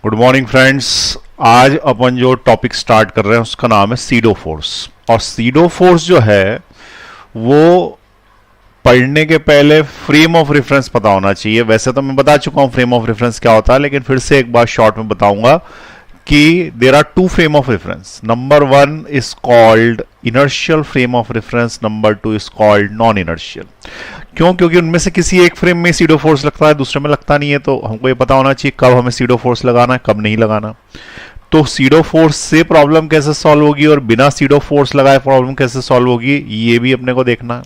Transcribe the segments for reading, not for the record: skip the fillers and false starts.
Good morning friends. आज अपन जो topic start कर रहे हैं उसका नाम है सीडो फोर्स। और सीडो फोर्स जो है वो पढ़ने के पहले फ्रेम ऑफ रेफरेंस पता होना चाहिए। वैसे तो मैं बता चुका हूं फ्रेम ऑफ रेफरेंस क्या होता है, लेकिन फिर से एक बार शॉर्ट में बताऊंगा कि there are two frame of reference. Number one is called inertial frame of reference, number two is called non inertial. क्यों? क्योंकि उनमें से किसी एक फ्रेम में सीडो फोर्स लगता है, दूसरे में लगता नहीं है। तो हमको ये पता होना चाहिए कब हमें सीडो फोर्स लगाना है, कब नहीं लगाना। तो सीडो फोर्स से प्रॉब्लम कैसे सॉल्व होगी और बिना सीडो फोर्स लगाए प्रॉब्लम कैसे सॉल्व होगी, ये भी अपने को देखना है।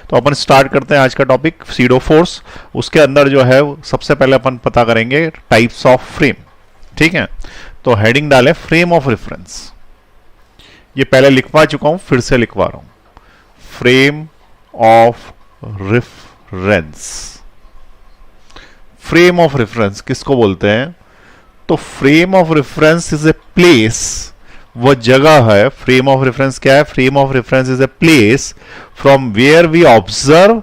तो अपन स्टार्ट करते हैं आज का टॉपिक सीडो फोर्स। उसके अंदर जो है सबसे पहले अपन पता करेंगे टाइप्स ऑफ फ्रेम। ठीक है, तो हेडिंग डाले फ्रेम ऑफ रेफरेंस। ये पहले लिखवा चुका हूं, फिर से लिखवा रहा हूं। Frame of reference. Frame of reference किसको बोलते हैं? तो frame of reference is a place, वो जगह है। फ्रेम ऑफ रेफरेंस क्या है? Frame of reference is a place from where we observe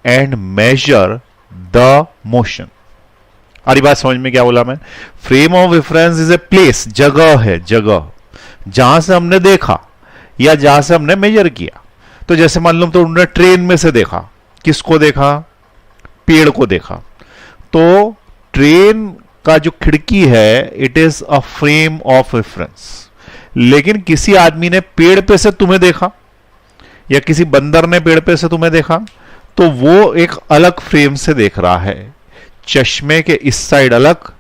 and measure the motion. अरे बात समझ में क्या बोला मैं? Frame of reference is a place, जगह है, जगह जहां से हमने देखा या जहां से हमने मेजर किया। तो जैसे मान लो तो उन्होंने ट्रेन में से देखा, किसको देखा? पेड़ को देखा। तो ट्रेन का जो खिड़की है it is a frame of reference. लेकिन किसी आदमी ने पेड़ पे से तुम्हें देखा या किसी बंदर ने पेड़ पे से तुम्हें देखा, तो वो एक अलग फ्रेम से देख रहा है। चश्मे के इस साइड अलग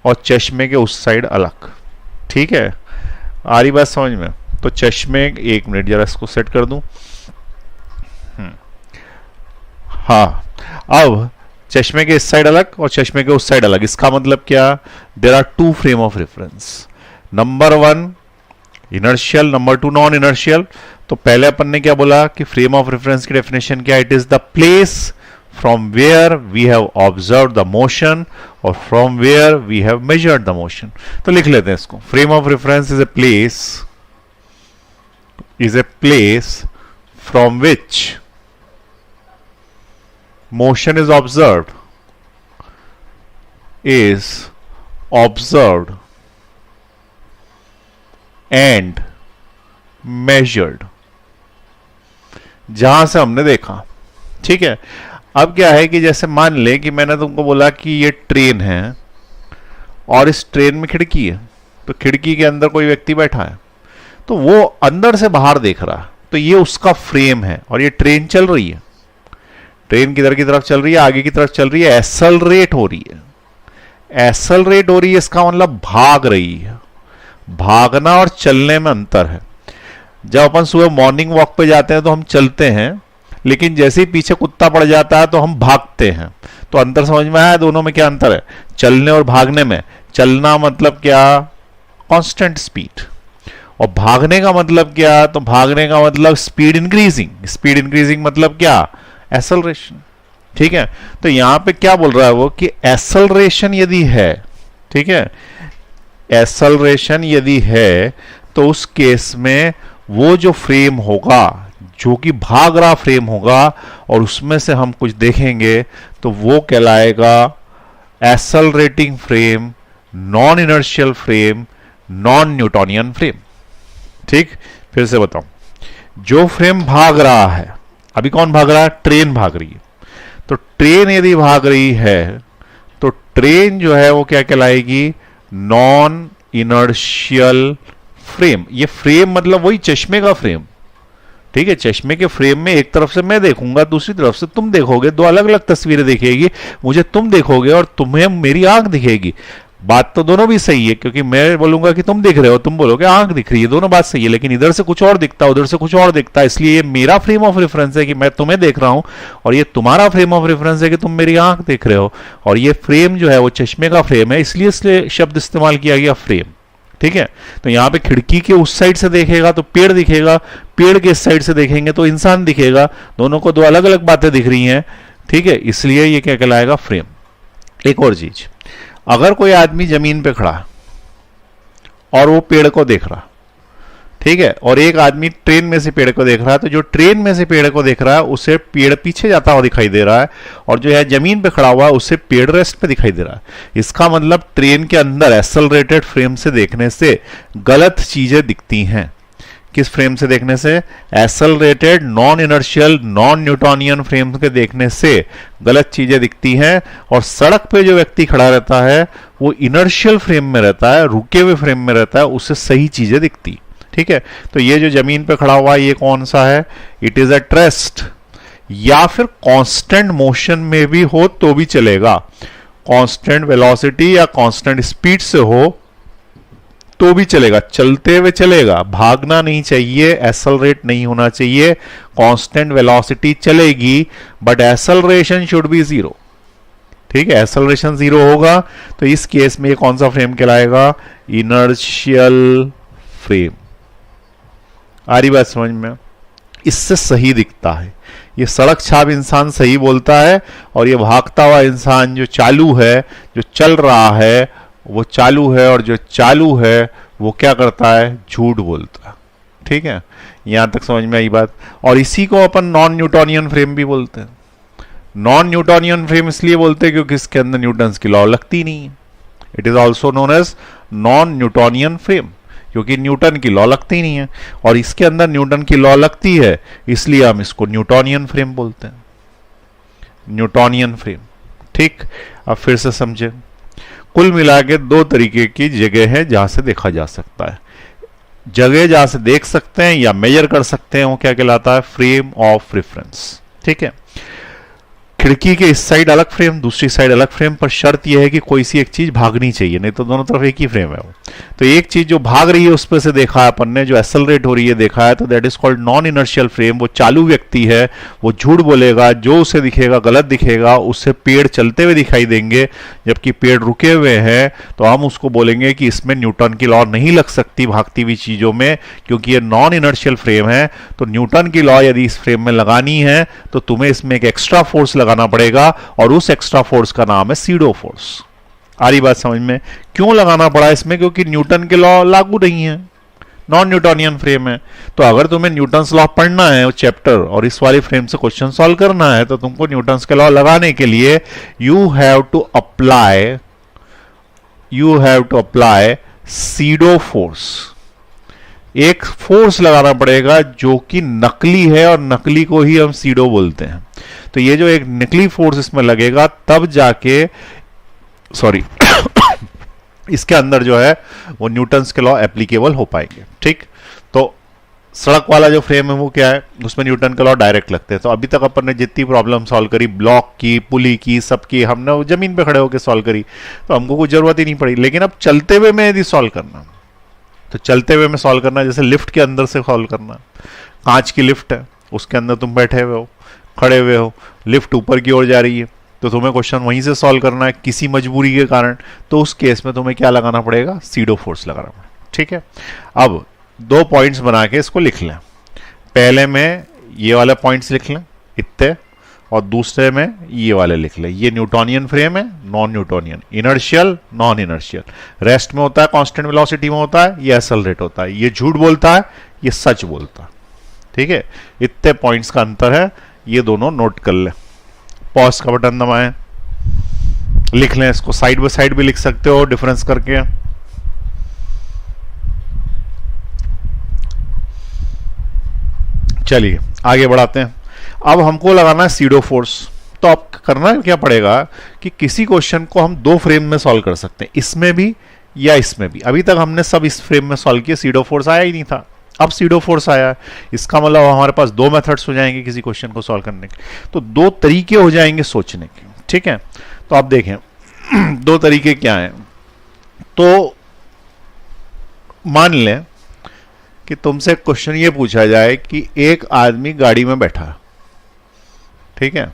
और चश्मे के उस साइड अलग। ठीक है, आ रही बात समझ में? तो चश्मे, एक मिनट जरा इसको सेट कर दूं। हाँ, अब चश्मे के इस साइड अलग और चश्मे के उस साइड अलग। इसका मतलब क्या? There are two frame of reference, number one inertial, number two non inertial. तो पहले अपन ने क्या बोला कि फ्रेम ऑफ रेफरेंस की डेफिनेशन क्या? It is the place from where we have observed the motion or from where we have measured the motion. तो लिख लेते हैं इसको। frame of reference is a place from which motion is observed and measured, जहां से हमने देखा। ठीक है, अब क्या है कि जैसे मान ले कि मैंने तुमको बोला कि ये ट्रेन है और इस ट्रेन में खिड़की है, तो खिड़की के अंदर कोई व्यक्ति बैठा है, तो वो अंदर से बाहर देख रहा है, तो ये उसका फ्रेम है। और ये ट्रेन चल रही है, ट्रेन किधर की तरफ चल रही है? आगे की तरफ चल रही है, एक्सेलरेट हो रही है। एक्सेलरेट हो रही है इसका मतलब भाग रही है। भागना और चलने में अंतर है। जब अपन सुबह मॉर्निंग वॉक पे जाते हैं तो हम चलते हैं, लेकिन जैसे ही पीछे कुत्ता पड़ जाता है तो हम भागते हैं। तो अंतर समझ में आया दोनों में क्या अंतर है? चलने और भागने में। चलना मतलब क्या? Constant speed. और भागने का मतलब क्या? तो भागने का मतलब स्पीड इंक्रीजिंग। स्पीड इंक्रीजिंग मतलब क्या? एक्सेलरेशन। ठीक है, तो यहां पे क्या बोल रहा है वो कि एक्सेलरेशन यदि है, ठीक है, एक्सेलरेशन यदि है तो उस केस में वो जो फ्रेम होगा, जो कि भाग रहा फ्रेम होगा और उसमें से हम कुछ देखेंगे, तो वो कहलाएगा accelerating frame, non inertial frame, non Newtonian frame. ठीक, फिर से बताऊं, जो फ्रेम भाग रहा है, अभी कौन भाग रहा है? ट्रेन भाग रही है। तो ट्रेन यदि भाग रही है तो ट्रेन जो है वो क्या कहलाएगी? Non inertial frame. ये फ्रेम मतलब वही चश्मे का फ्रेम। ठीक है, चश्मे के फ्रेम में एक तरफ से मैं देखूंगा, दूसरी तरफ से तुम देखोगे, दो अलग अलग तस्वीरें दिखेगी। मुझे तुम देखोगे और तुम्हें मेरी आंख दिखेगी। बात तो दोनों भी सही है, क्योंकि मैं बोलूंगा कि तुम दिख रहे हो, तुम बोलोगे आंख दिख रही है, दोनों बात सही है। लेकिन इधर से कुछ और दिखता है, उधर से कुछ और दिखता है, इसलिए ये मेरा फ्रेम ऑफ रेफरेंस है कि मैं तुम्हें देख रहा हूं, और ये तुम्हारा फ्रेम ऑफ रेफरेंस है कि तुम मेरी आंख देख रहे हो। और ये फ्रेम जो है वो चश्मे का फ्रेम है, इसलिए शब्द इस्तेमाल किया गया फ्रेम। ठीक है, तो यहां पे खिड़की के उस साइड से देखेगा तो पेड़ दिखेगा, पेड़ के इस साइड से देखेंगे तो इंसान दिखेगा। दोनों को दो अलग अलग बातें दिख रही हैं। ठीक है, इसलिए ये क्या कहलाएगा? फ्रेम। एक और चीज, अगर कोई आदमी जमीन पे खड़ा और वो पेड़ को देख रहा, ठीक है, और एक आदमी ट्रेन में से पेड़ को देख रहा है, तो जो ट्रेन में से पेड़ को देख रहा है उसे पेड़ पीछे जाता हुआ दिखाई दे रहा है, और जो है जमीन पे खड़ा हुआ है उसे पेड़ रेस्ट पे दिखाई दे रहा है। इसका मतलब ट्रेन के अंदर एक्सेलरेटेड फ्रेम से देखने से गलत चीजें दिखती हैं। किस फ्रेम से देखने से? Accelerated non inertial non Newtonian frame के देखने से गलत चीजें दिखती हैं। और सड़क पे जो व्यक्ति खड़ा रहता है वो इनर्शियल फ्रेम में रहता है, रुके हुए फ्रेम में रहता है, उससे सही चीजें दिखती। ठीक है, तो ये जो जमीन पे खड़ा हुआ है ये कौन सा है? इट इज एट रेस्ट, या फिर कांस्टेंट मोशन में भी हो तो भी चलेगा, कांस्टेंट वेलोसिटी या कांस्टेंट स्पीड से हो तो भी चलेगा, चलते हुए चलेगा, भागना नहीं चाहिए, एक्सेलरेट नहीं होना चाहिए, कांस्टेंट वेलोसिटी चलेगी, but acceleration should be zero. ठीक है, एक्सेलरेशन जीरो होगा तो इस केस में ये कौन सा फ्रेम कहलाएगा? Inertial frame. आ रही बात समझ में? इससे सही दिखता है। ये सड़क छाप इंसान सही बोलता है, और ये भागता हुआ इंसान जो चालू है, जो चल रहा है वो चालू है, और जो चालू है वो क्या करता है? झूठ बोलता है। ठीक है, यहां तक समझ में आई बात। और इसी को अपन नॉन न्यूटोनियन फ्रेम भी बोलते हैं। नॉन न्यूटोनियन फ्रेम इसलिए बोलते हैं क्योंकि इसके अंदर न्यूटन्स की लॉ लगती नहीं है। It is also known as non Newtonian frame, क्योंकि न्यूटन की लॉ लगती नहीं है, और इसके अंदर न्यूटन की लॉ लगती है, इसलिए हम इसको न्यूटोनियन फ्रेम बोलते हैं। Newtonian frame. ठीक, अब फिर से समझे। कुल मिला के दो तरीके की जगह है जहां से देखा जा सकता है। जगह जहां से देख सकते हैं या मेजर कर सकते हैं वो क्या कहलाता है? Frame of reference. ठीक है, खिड़की के इस साइड अलग फ्रेम, दूसरी साइड अलग फ्रेम, पर शर्त यह है कि कोई सी एक चीज भागनी चाहिए, नहीं तो दोनों तरफ एक ही फ्रेम है वो। तो एक चीज जो भाग रही है उस पर से देखा है अपन ने, जो एक्सेलरेट हो रही है देखा है, तो that is called non inertial frame. वो चालू व्यक्ति है, वो झूठ बोलेगा, जो उसे दिखेगा गलत दिखेगा, उससे पेड़ चलते हुए दिखाई देंगे, जबकि पेड़ रुके हुए हैं तो हम उसको बोलेंगे कि इसमें न्यूटन की लॉ नहीं लग सकती भागती हुई चीजों में, क्योंकि ये नॉन इनर्शियल फ्रेम है। तो न्यूटन की लॉ यदि इस फ्रेम में लगानी है तो तुम्हें इसमें एक एक्स्ट्रा फोर्स लगाना पड़ेगा, और उस एक्स्ट्रा फोर्स का नाम है सीडो फोर्स। आ रही बात समझ में? क्यों लगाना पड़ा इसमें? क्योंकि न्यूटन के लॉ लागू नहीं है, नॉन न्यूटोनियन फ्रेम है। तो अगर तुम्हें न्यूटन्स लॉ पढ़ना है वो चैप्टर और इस वाली फ्रेम से क्वेश्चन सॉल्व करना है, तो तुमको न्यूटन्स के लॉ लगाने के लिए you have to apply pseudo force. एक फोर्स लगाना पड़ेगा जो कि नकली है, और नकली को ही हम सीडो बोलते हैं। तो ये जो एक नकली फोर्स इसमें लगेगा तब जाके इसके अंदर जो है वो न्यूटन्स के लॉ एप्लीकेबल हो पाएंगे। ठीक, तो सड़क वाला जो फ्रेम है वो क्या है? उसमें न्यूटन के लॉ डायरेक्ट लगते हैं। तो अभी तक अपन ने जितनी प्रॉब्लम सॉल्व करी, ब्लॉक की, पुली की, सबकी, हमने वो जमीन पे खड़े होकर सॉल्व करी, तो हमको कोई जरूरत ही नहीं पड़ी। लेकिन अब चलते हुए में यदि सॉल्व करना, तो चलते हुए में सॉल्व करना, जैसे लिफ्ट के अंदर से सॉल्व करना। कांच की लिफ्ट है, उसके अंदर तुम बैठे हुए हो, खड़े हुए हो, लिफ्ट ऊपर की ओर जा रही है, तो तुम्हें क्वेश्चन वहीं से सॉल्व करना है किसी मजबूरी के कारण। तो उस केस में तुम्हें क्या लगाना पड़ेगा? सीडो फोर्स लगाना पड़ेगा। ठीक है, अब दो पॉइंट्स बना के इसको लिख लें। पहले में ये वाले पॉइंट्स लिख लें इतने, और दूसरे में ये वाले लिख लें। ये न्यूटोनियन फ्रेम है, non Newtonian, inertial, non inertial, rest में होता है, कांस्टेंट वेलोसिटी में होता है, ये एक्सेलरेट होता है, ये झूठ बोलता है, ये सच बोलता है। ठीक है, इतने पॉइंट्स का अंतर है, ये दोनों नोट कर लें। पॉज का बटन दबाएं, लिख लें इसको, साइड बाय साइड भी लिख सकते हो डिफरेंस करके। चलिए आगे बढ़ाते हैं। अब हमको लगाना है सीडो फोर्स। तो अब करना क्या पड़ेगा कि किसी क्वेश्चन को हम दो फ्रेम में सॉल्व कर सकते हैं, इसमें भी या इसमें भी। अभी तक हमने सब इस फ्रेम में सॉल्व किया, सीडो फोर्स आया ही नहीं था, अब सीडो फोर्स आया है। इसका मतलब हमारे पास दो मेथड्स हो जाएंगे किसी क्वेश्चन को सॉल्व करने के, तो दो तरीके हो जाएंगे सोचने के। ठीक है, तो आप देखें दो तरीके क्या हैं। तो मान लें कि तुमसे क्वेश्चन ये पूछा जाए कि एक आदमी गाड़ी में बैठा है। ठीक है,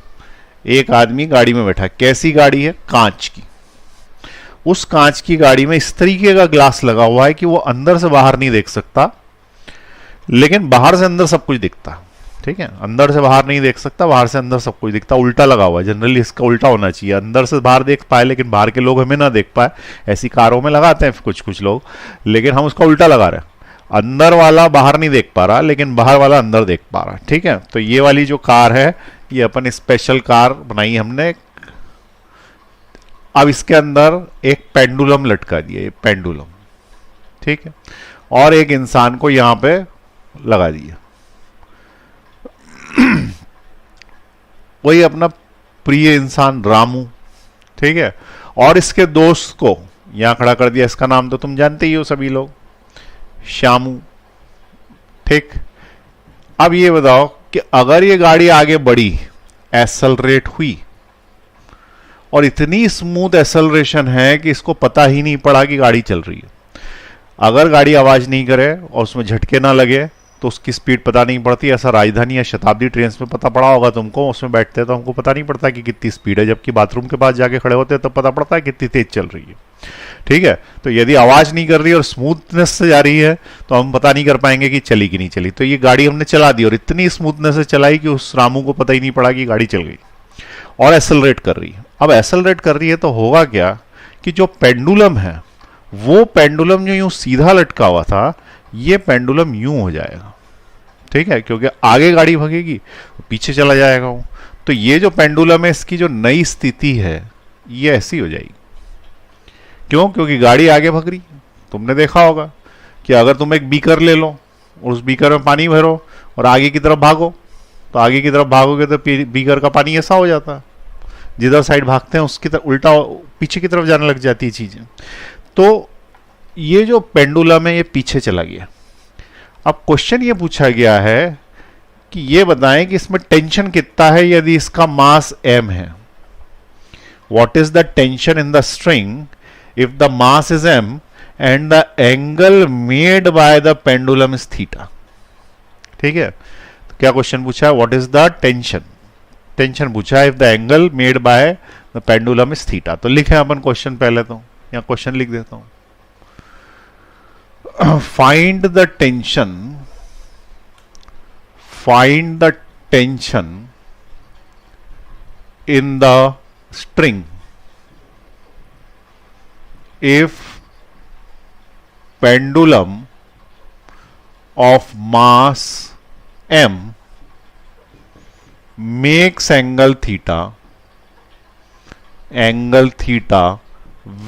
एक आदमी गाड़ी में बैठा है, कैसी गाड़ी है? कांच की। उस कांच की गाड़ी में इस तरीके का ग्लास लगा हुआ है कि वो अंदर से बाहर नहीं देख सकता, लेकिन बाहर से अंदर सब कुछ दिखता। ठीक है, अंदर से बाहर नहीं देख सकता, बाहर से अंदर सब कुछ दिखता, उल्टा लगा हुआ है। जनरली इसका उल्टा होना चाहिए, अंदर से बाहर देख पाए लेकिन बाहर के लोग हमें ना देख पाए। ऐसी कारों में लगाते हैं कुछ कुछ लोग, लेकिन हम उसका उल्टा लगा रहे हैं। अंदर वाला बाहर नहीं देख पा रहा, लेकिन बाहर वाला अंदर देख पा रहा। ठीक है, तो ये वाली जो कार है, ये अपन स्पेशल कार बनाई हमने। अब इसके अंदर एक पेंडुलम लटका दिया, ये पेंडुलम, ठीक है, और एक इंसान को यहां पे लगा दिया। वही अपना प्रिय इंसान रामू, ठीक है, और इसके दोस्त को यहां खड़ा कर दिया। इसका नाम तो तुम जानते ही हो सभी लोग, श्यामू। ठीक, अब ये बताओ कि अगर ये गाड़ी आगे बढ़ी, एक्सेलरेट हुई, और इतनी स्मूथ एक्सेलरेशन है कि इसको पता ही नहीं पड़ा कि गाड़ी चल रही है। अगर गाड़ी आवाज नहीं करे और उसमें झटके ना लगे तो उसकी स्पीड पता नहीं पड़ती। ऐसा राजधानी या शताब्दी ट्रेन में पता पड़ा होगा तुमको, उसमें बैठते तो हमको पता नहीं पड़ता कि कितनी स्पीड है, जबकि बाथरूम के पास जाके खड़े होते हैं तो पता पड़ता है कितनी तेज चल रही है। ठीक है, तो यदि आवाज नहीं कर रही और स्मूथनेस से जा रही है तो हम पता नहीं कर पाएंगे कि चली कि नहीं चली। तो ये गाड़ी हमने चला दी और इतनी स्मूथनेस से चलाई कि उस रामू को पता ही नहीं पड़ा कि गाड़ी चल गई, और एक्सेलरेट कर रही है। अब एक्सेलरेट कर रही है तो होगा क्या कि जो पेंडुलम है, वो पेंडुलम जो यूं सीधा लटका हुआ था, ये पेंडुलम यूं हो जाएगा। ठीक है, क्योंकि आगे गाड़ी भगेगी तो पीछे चला जाएगा वो। तो ये जो पेंडुलम है, इसकी जो नई स्थिति है, ये ऐसी हो जाएगी। क्यों? क्योंकि गाड़ी आगे भग रही। तुमने देखा होगा कि अगर तुम एक बीकर ले लो और उस बीकर में पानी भरो और आगे की तरफ भागो, तो आगे की तरफ भागोगे तो बीकर का पानी ऐसा हो जाता है, जिधर साइड भागते हैं उसकी तरफ उल्टा पीछे की तरफ जाने लग जाती है चीजें। तो ये जो पेंडुलम है, ये पीछे चला गया। अब क्वेश्चन ये पूछा गया है कि ये बताएं कि इसमें टेंशन कितना है यदि इसका मास m है। What is the tension in the string if the mass is m and the angle made by the pendulum is theta. ठीक है, तो क्या क्वेश्चन पूछा है? What is the tension, tension पूछा है if the angle made by the pendulum is theta. तो लिखे अपन क्वेश्चन पहले, तो यहां क्वेश्चन लिख देता हूं। find the tension in the string if pendulum of mass m makes angle theta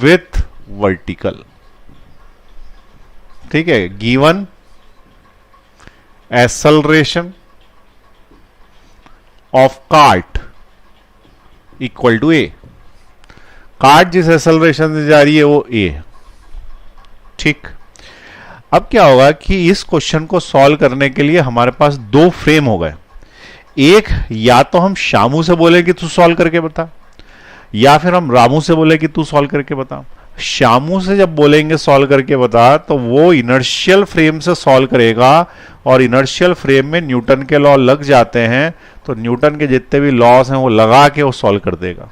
with vertical। ठीक है, given acceleration of cart equal to A. Cart जिस एक्सेलरेशन से जा रही है वो ए। ठीक, अब क्या होगा कि इस क्वेश्चन को सॉल्व करने के लिए हमारे पास दो फ्रेम हो गए। एक, या तो हम श्यामू से बोले कि तू सॉल्व करके बता, या फिर हम रामू से बोले कि तू सॉल्व करके बता। श्यामू से जब बोलेंगे सॉल्व करके बता, तो वो इनर्शियल फ्रेम से सॉल्व करेगा, और इनर्शियल फ्रेम में न्यूटन के लॉ लग जाते हैं, तो न्यूटन के जितने भी लॉस हैं वो लगा के वो सॉल्व कर देगा।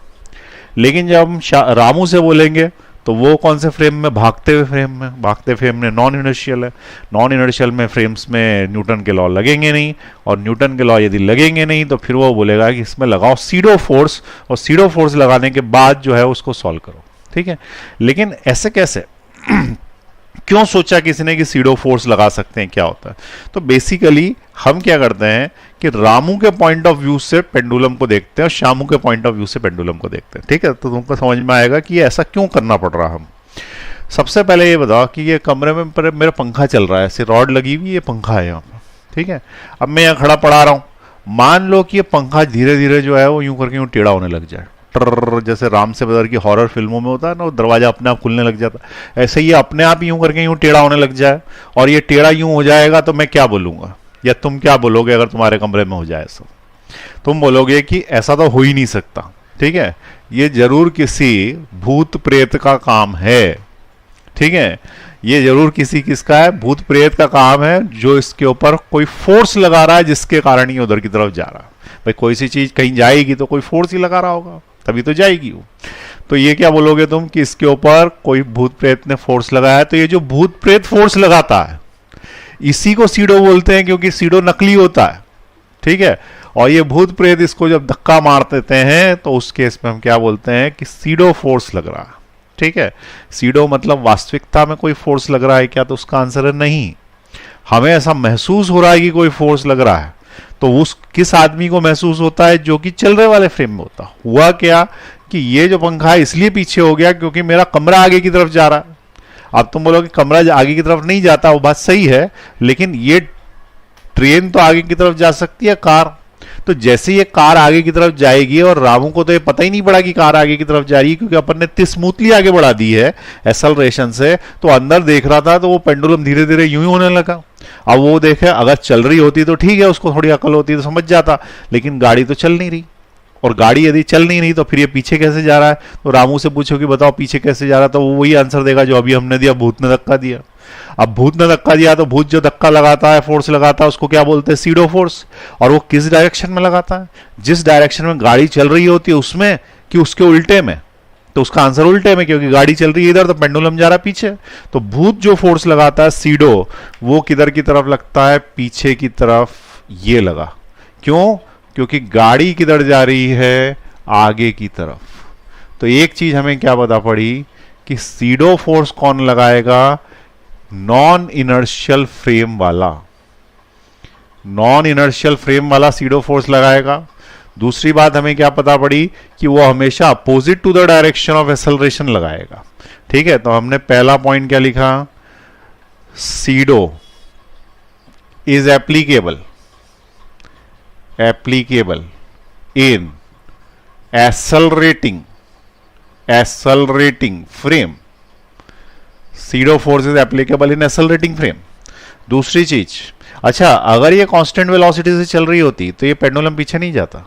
लेकिन जब हम रामू से बोलेंगे तो वो कौन से फ्रेम में? भागते हुए फ्रेम में। भागते फ्रेम में नॉन इनर्शियल है, नॉन इनर्शियल में फ्रेम्स में न्यूटन के लॉ लगेंगे नहीं, और न्यूटन के लॉ यदि लगेंगे नहीं तो फिर वो बोलेगा कि इसमें लगाओ सीडो फोर्स, और सीडो फोर्स लगाने के बाद जो है उसको सॉल्व करो। ठीक है, लेकिन ऐसे कैसे क्यों सोचा किसी ने कि सीडो फोर्स लगा सकते हैं, क्या होता है? तो बेसिकली हम क्या करते हैं कि रामू के पॉइंट ऑफ व्यू से पेंडुलम को देखते हैं और श्यामू के पॉइंट ऑफ व्यू से पेंडुलम को देखते हैं। ठीक है, तो तुमको समझ में आएगा कि ये ऐसा क्यों करना पड़ रहा। हम सबसे पहले ये बताओ कि ये कमरे में मेरा पंखा चल रहा है, ऐसे रॉड लगी हुई, ये पंखा है यहाँ पर। ठीक है, अब मैं यहाँ खड़ा पड़ा रहा हूँ, मान लो कि ये पंखा धीरे धीरे जो है वो यूं करके यूं टेढ़ा होने लग जाए, जैसे राम से बदर की हॉरर फिल्मों में होता है ना, वो दरवाजा अपने आप खुलने लग जाता है, ऐसे ये अपने आप यूं करके यूं टेढ़ा होने लग जाए, और ये टेढ़ा यूं हो जाएगा तो मैं क्या बोलूंगा, या तुम क्या बोलोगे अगर तुम्हारे कमरे में हो जाए ऐसा? तुम बोलोगे कि ऐसा तो हो ही नहीं सकता। ठीक है, ये जरूर किसी भूत प्रेत का काम है। ठीक है, ये जरूर किसका है? भूत प्रेत का काम है, जो इसके ऊपर कोई फोर्स लगा रहा है जिसके कारण ये उधर की तरफ जा रहा है। भाई कोई सी चीज कहीं जाएगी तो कोई फोर्स ही लगा रहा होगा, तभी तो जाएगी वो। तो ये क्या बोलोगे तुम कि इसके ऊपर कोई भूत प्रेत ने फोर्स लगाया है। तो ये जो भूत प्रेत फोर्स लगाता है, इसी को सीडो बोलते हैं, क्योंकि सीडो नकली होता है। ठीक है, और ये भूत प्रेत इसको जब धक्का मार देते हैं तो उस केस में हम क्या बोलते हैं कि सीडो फोर्स लग रहा है। ठीक है, सीडो मतलब वास्तविकता में कोई फोर्स लग रहा है क्या? तो उसका आंसर है नहीं। हमें ऐसा महसूस हो रहा है कि कोई फोर्स लग रहा है, तो उस किस आदमी को महसूस होता है? जो कि चल रहे वाले फ्रेम में होता। हुआ क्या कि ये जो पंखा है इसलिए पीछे हो गया क्योंकि मेरा कमरा आगे की तरफ जा रहा है। अब तुम बोलोगे कमरा आगे की तरफ नहीं जाता, वो बात सही है, लेकिन ये ट्रेन तो आगे की तरफ जा सकती है, कार। तो जैसे ये कार आगे की तरफ जाएगी, और रामू को तो ये पता ही नहीं पड़ा कि कार आगे की तरफ जा रही है क्योंकि अपन ने इतनी स्मूथली आगे बढ़ा दी है एक्सेलरेशन से, तो अंदर देख रहा था तो वो पेंडुलम धीरे धीरे यूं ही होने लगा। अब वो देखे अगर चल रही होती तो ठीक है, उसको थोड़ी अकल होती तो समझ जाता, लेकिन गाड़ी तो चल नहीं रही, और गाड़ी यदि चल नहीं रही तो फिर ये पीछे कैसे जा रहा है? तो रामू से पूछो कि बताओ पीछे कैसे जा रहा, तो वो वही आंसर देगा जो अभी हमने दिया, भूत ने धक्का दिया। अब भूत ने धक्का दिया तो भूत जो धक्का लगाता है, फोर्स लगाता है, उसको क्या बोलते हैं? SIDO force. और वो किस डायरेक्शन में लगाता है? जिस डायरेक्शन में गाड़ी चल रही होती है उसमें, कि उसके उल्टे में? तो उसका आंसर उल्टे में, क्योंकि गाड़ी चल रही है इधर तो पेंडुलम जा रहा है पीछे। तो भूत जो फोर्स लगाता है सीडो, वो किधर की तरफ लगता है? पीछे की तरफ ये लगा। क्यों? क्योंकि गाड़ी किधर जा रही है? आगे की तरफ। तो एक चीज हमें क्या पता पड़ी कि सीडो फोर्स कौन लगाएगा? नॉन इनर्शियल फ्रेम वाला, नॉन इनर्शियल फ्रेम वाला सीडो फोर्स लगाएगा। दूसरी बात हमें क्या पता पड़ी कि वो हमेशा opposite to the direction of acceleration लगाएगा। ठीक है, तो हमने पहला पॉइंट क्या लिखा? Pseudo is applicable in accelerating frame. Pseudo force is applicable in accelerating frame. दूसरी चीज, अच्छा अगर ये कांस्टेंट वेलोसिटी से चल रही होती तो ये पेंडुलम पीछे नहीं जाता,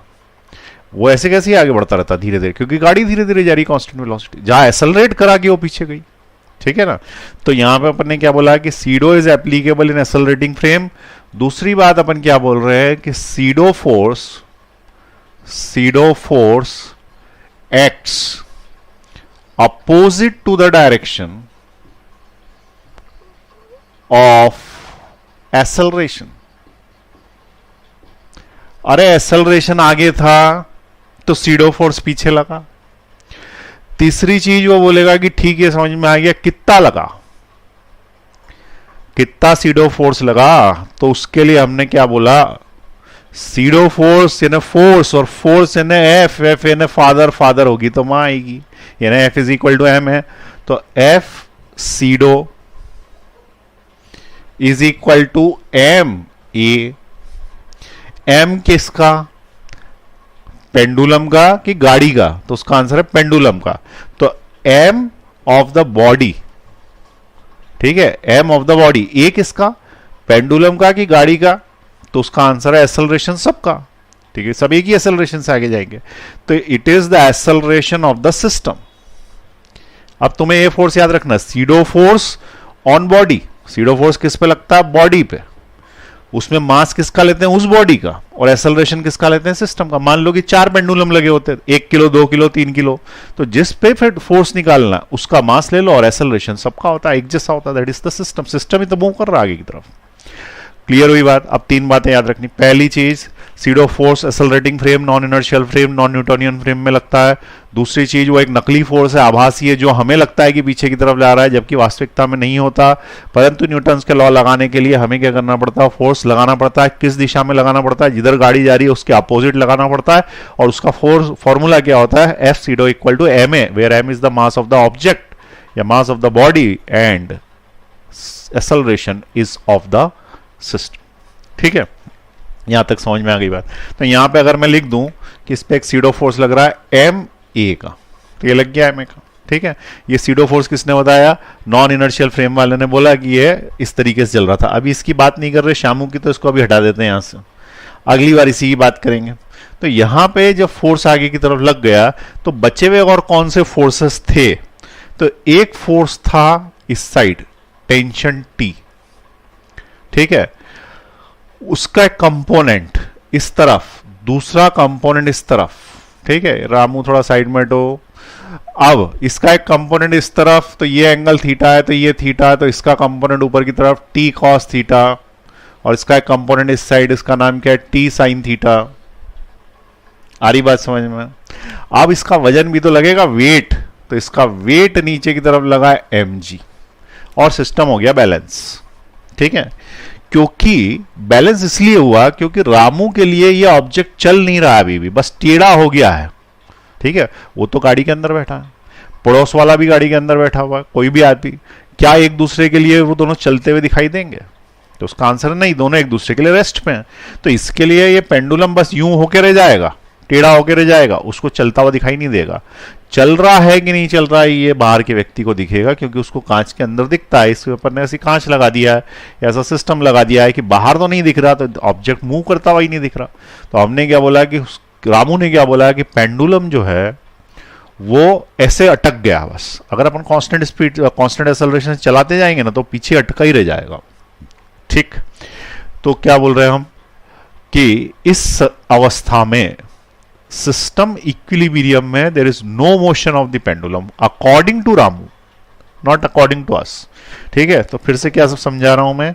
वो ऐसे कैसे ही आगे बढ़ता रहता धीरे धीरे, क्योंकि गाड़ी धीरे धीरे जा रही कांस्टेंट वेलोसिटी, जहां एक्सेलरेट करा के वो पीछे गई। ठीक है ना? तो यहां पे अपन ने क्या बोला कि pseudo is applicable in accelerating frame. दूसरी बात अपन क्या बोल रहे हैं कि pseudo force acts opposite to the direction of acceleration. अरे एक्सेलरेशन आगे था तो सीडो फोर्स पीछे लगा। तीसरी चीज वो बोलेगा कि ठीक है समझ में आ गया, कितना लगा, कितना सीडो फोर्स लगा? तो उसके लिए हमने क्या बोला? सीडो फोर्स यानी फोर्स, और फोर्स यानी एफ, एफ यानी फादर, फादर होगी तो मां आएगी, यानी F is equal to M है। तो F pseudo is equal to M A. M किसका? पेंडुलम का कि गाड़ी का? तो उसका आंसर है पेंडुलम का। तो एम ऑफ द बॉडी, ठीक है, एम ऑफ द बॉडी। ए किसका? पेंडुलम का कि गाड़ी का? तो उसका आंसर है एक्सेलरेशन सबका। ठीक है, सब एक ही एक्सेलरेशन से आगे जाएंगे। तो it is the acceleration of the system. अब तुम्हें ये फोर्स याद रखना, SIDO force on body. SIDO force किस पे लगता है? बॉडी पे। उसमें मास किसका लेते हैं? उस बॉडी का। और एक्सेलरेशन किसका लेते हैं? सिस्टम का। मान लो कि 4 पेंडुलम लगे होते हैं, 1 किलो, 2 किलो, 3 किलो, तो जिस पे फिर फोर्स निकालना उसका मास ले लो, और एक्सेलरेशन सबका होता है, एक जैसा होता है। That is the system. System ही तो मूव कर रहा है आगे की तरफ। क्लियर हुई बात? अब 3 बातें याद रखनी। पहली चीज, SIDO force accelerating frame, non inertial frame, non Newtonian frame में लगता है। दूसरी चीज, वो एक नकली फोर्स है, आभासी है, जो हमें लगता है कि पीछे की तरफ जा रहा है, जबकि वास्तविकता में नहीं होता। परंतु न्यूटन्स के लॉ लगाने के लिए हमें क्या करना पड़ता है? फोर्स लगाना पड़ता है। किस दिशा में लगाना पड़ता है? जिधर गाड़ी जा रही है उसके अपोजिट लगाना पड़ता है। और उसका फोर्स फॉर्मूला क्या होता है? F pseudo equal to M A, where M is the mass of the object या mass of the body, and acceleration is of the system. ठीक है, यहां तक समझ में आ गई बात? तो यहां पे अगर मैं लिख दूं कि इस पे एक सीडो फोर्स लग रहा है एम ए का, तो ये लग गया एम ए का। ठीक है, ये सीडो फोर्स किसने बताया? नॉन इनर्शियल फ्रेम वाले ने बोला कि ये इस तरीके से चल रहा था। अभी इसकी बात नहीं कर रहे शामू की, तो इसको अभी हटा देते हैं यहां से, अगली बार इसी की बात करेंगे। तो यहां पे जब फोर्स आगे की तरफ लग गया तो बचे हुए और कौन से फोर्सेस थे? तो एक फोर्स था इस साइड, टेंशन टी। ठीक है, उसका एक कंपोनेंट इस तरफ, दूसरा कंपोनेंट इस तरफ। ठीक है, रामू थोड़ा साइड में हटो। अब इसका एक कंपोनेंट इस तरफ, तो ये एंगल थीटा है, तो ये थीटा है, तो इसका कंपोनेंट ऊपर की तरफ टी कॉस थीटा, और इसका एक कंपोनेंट इस साइड, इसका नाम क्या है? T sine theta. आ रही बात समझ में? अब इसका वजन भी तो लगेगा, वेट, तो इसका वेट नीचे की तरफ लगा है mg, और सिस्टम हो गया बैलेंस। ठीक है, क्योंकि बैलेंस इसलिए हुआ क्योंकि रामू के लिए ये ऑब्जेक्ट चल नहीं रहा अभी भी, बस टेढ़ा हो गया है। ठीक है, वो तो गाड़ी के अंदर बैठा है, पड़ोस वाला भी गाड़ी के अंदर बैठा हुआ है, कोई भी आदमी, क्या एक दूसरे के लिए वो दोनों चलते हुए दिखाई देंगे? तो उसका आंसर नहीं, दोनों एक दूसरे के लिए रेस्ट पे हैं। तो इसके लिए ये पेंडुलम बस यूं होके रह जाएगा, टेढ़ा होके रह जाएगा, उसको चलता हुआ दिखाई नहीं देगा। चल रहा है कि नहीं चल रहा है ये बाहर के व्यक्ति को दिखेगा, क्योंकि उसको कांच के अंदर दिखता है। इसके ऊपर ने ऐसी कांच लगा दिया है, ऐसा सिस्टम लगा दिया है कि बाहर तो नहीं दिख रहा, तो ऑब्जेक्ट मूव करता हुआ ही नहीं दिख रहा। तो हमने क्या बोला कि रामू ने क्या बोला कि पेंडुलम जो है वो ऐसे अटक गया बस। अगर अपन कांस्टेंट स्पीड, कांस्टेंट एक्सेलरेशन से चलाते जाएंगे ना तो पीछे अटका ही रह जाएगा। ठीक, तो क्या बोल रहे हैं हम कि इस अवस्था में सिस्टम इक्विलिब्रियम में there is no motion of the pendulum according to Ramu, not according to us. ठीक है, तो फिर से क्या सब समझा रहा हूं मैं,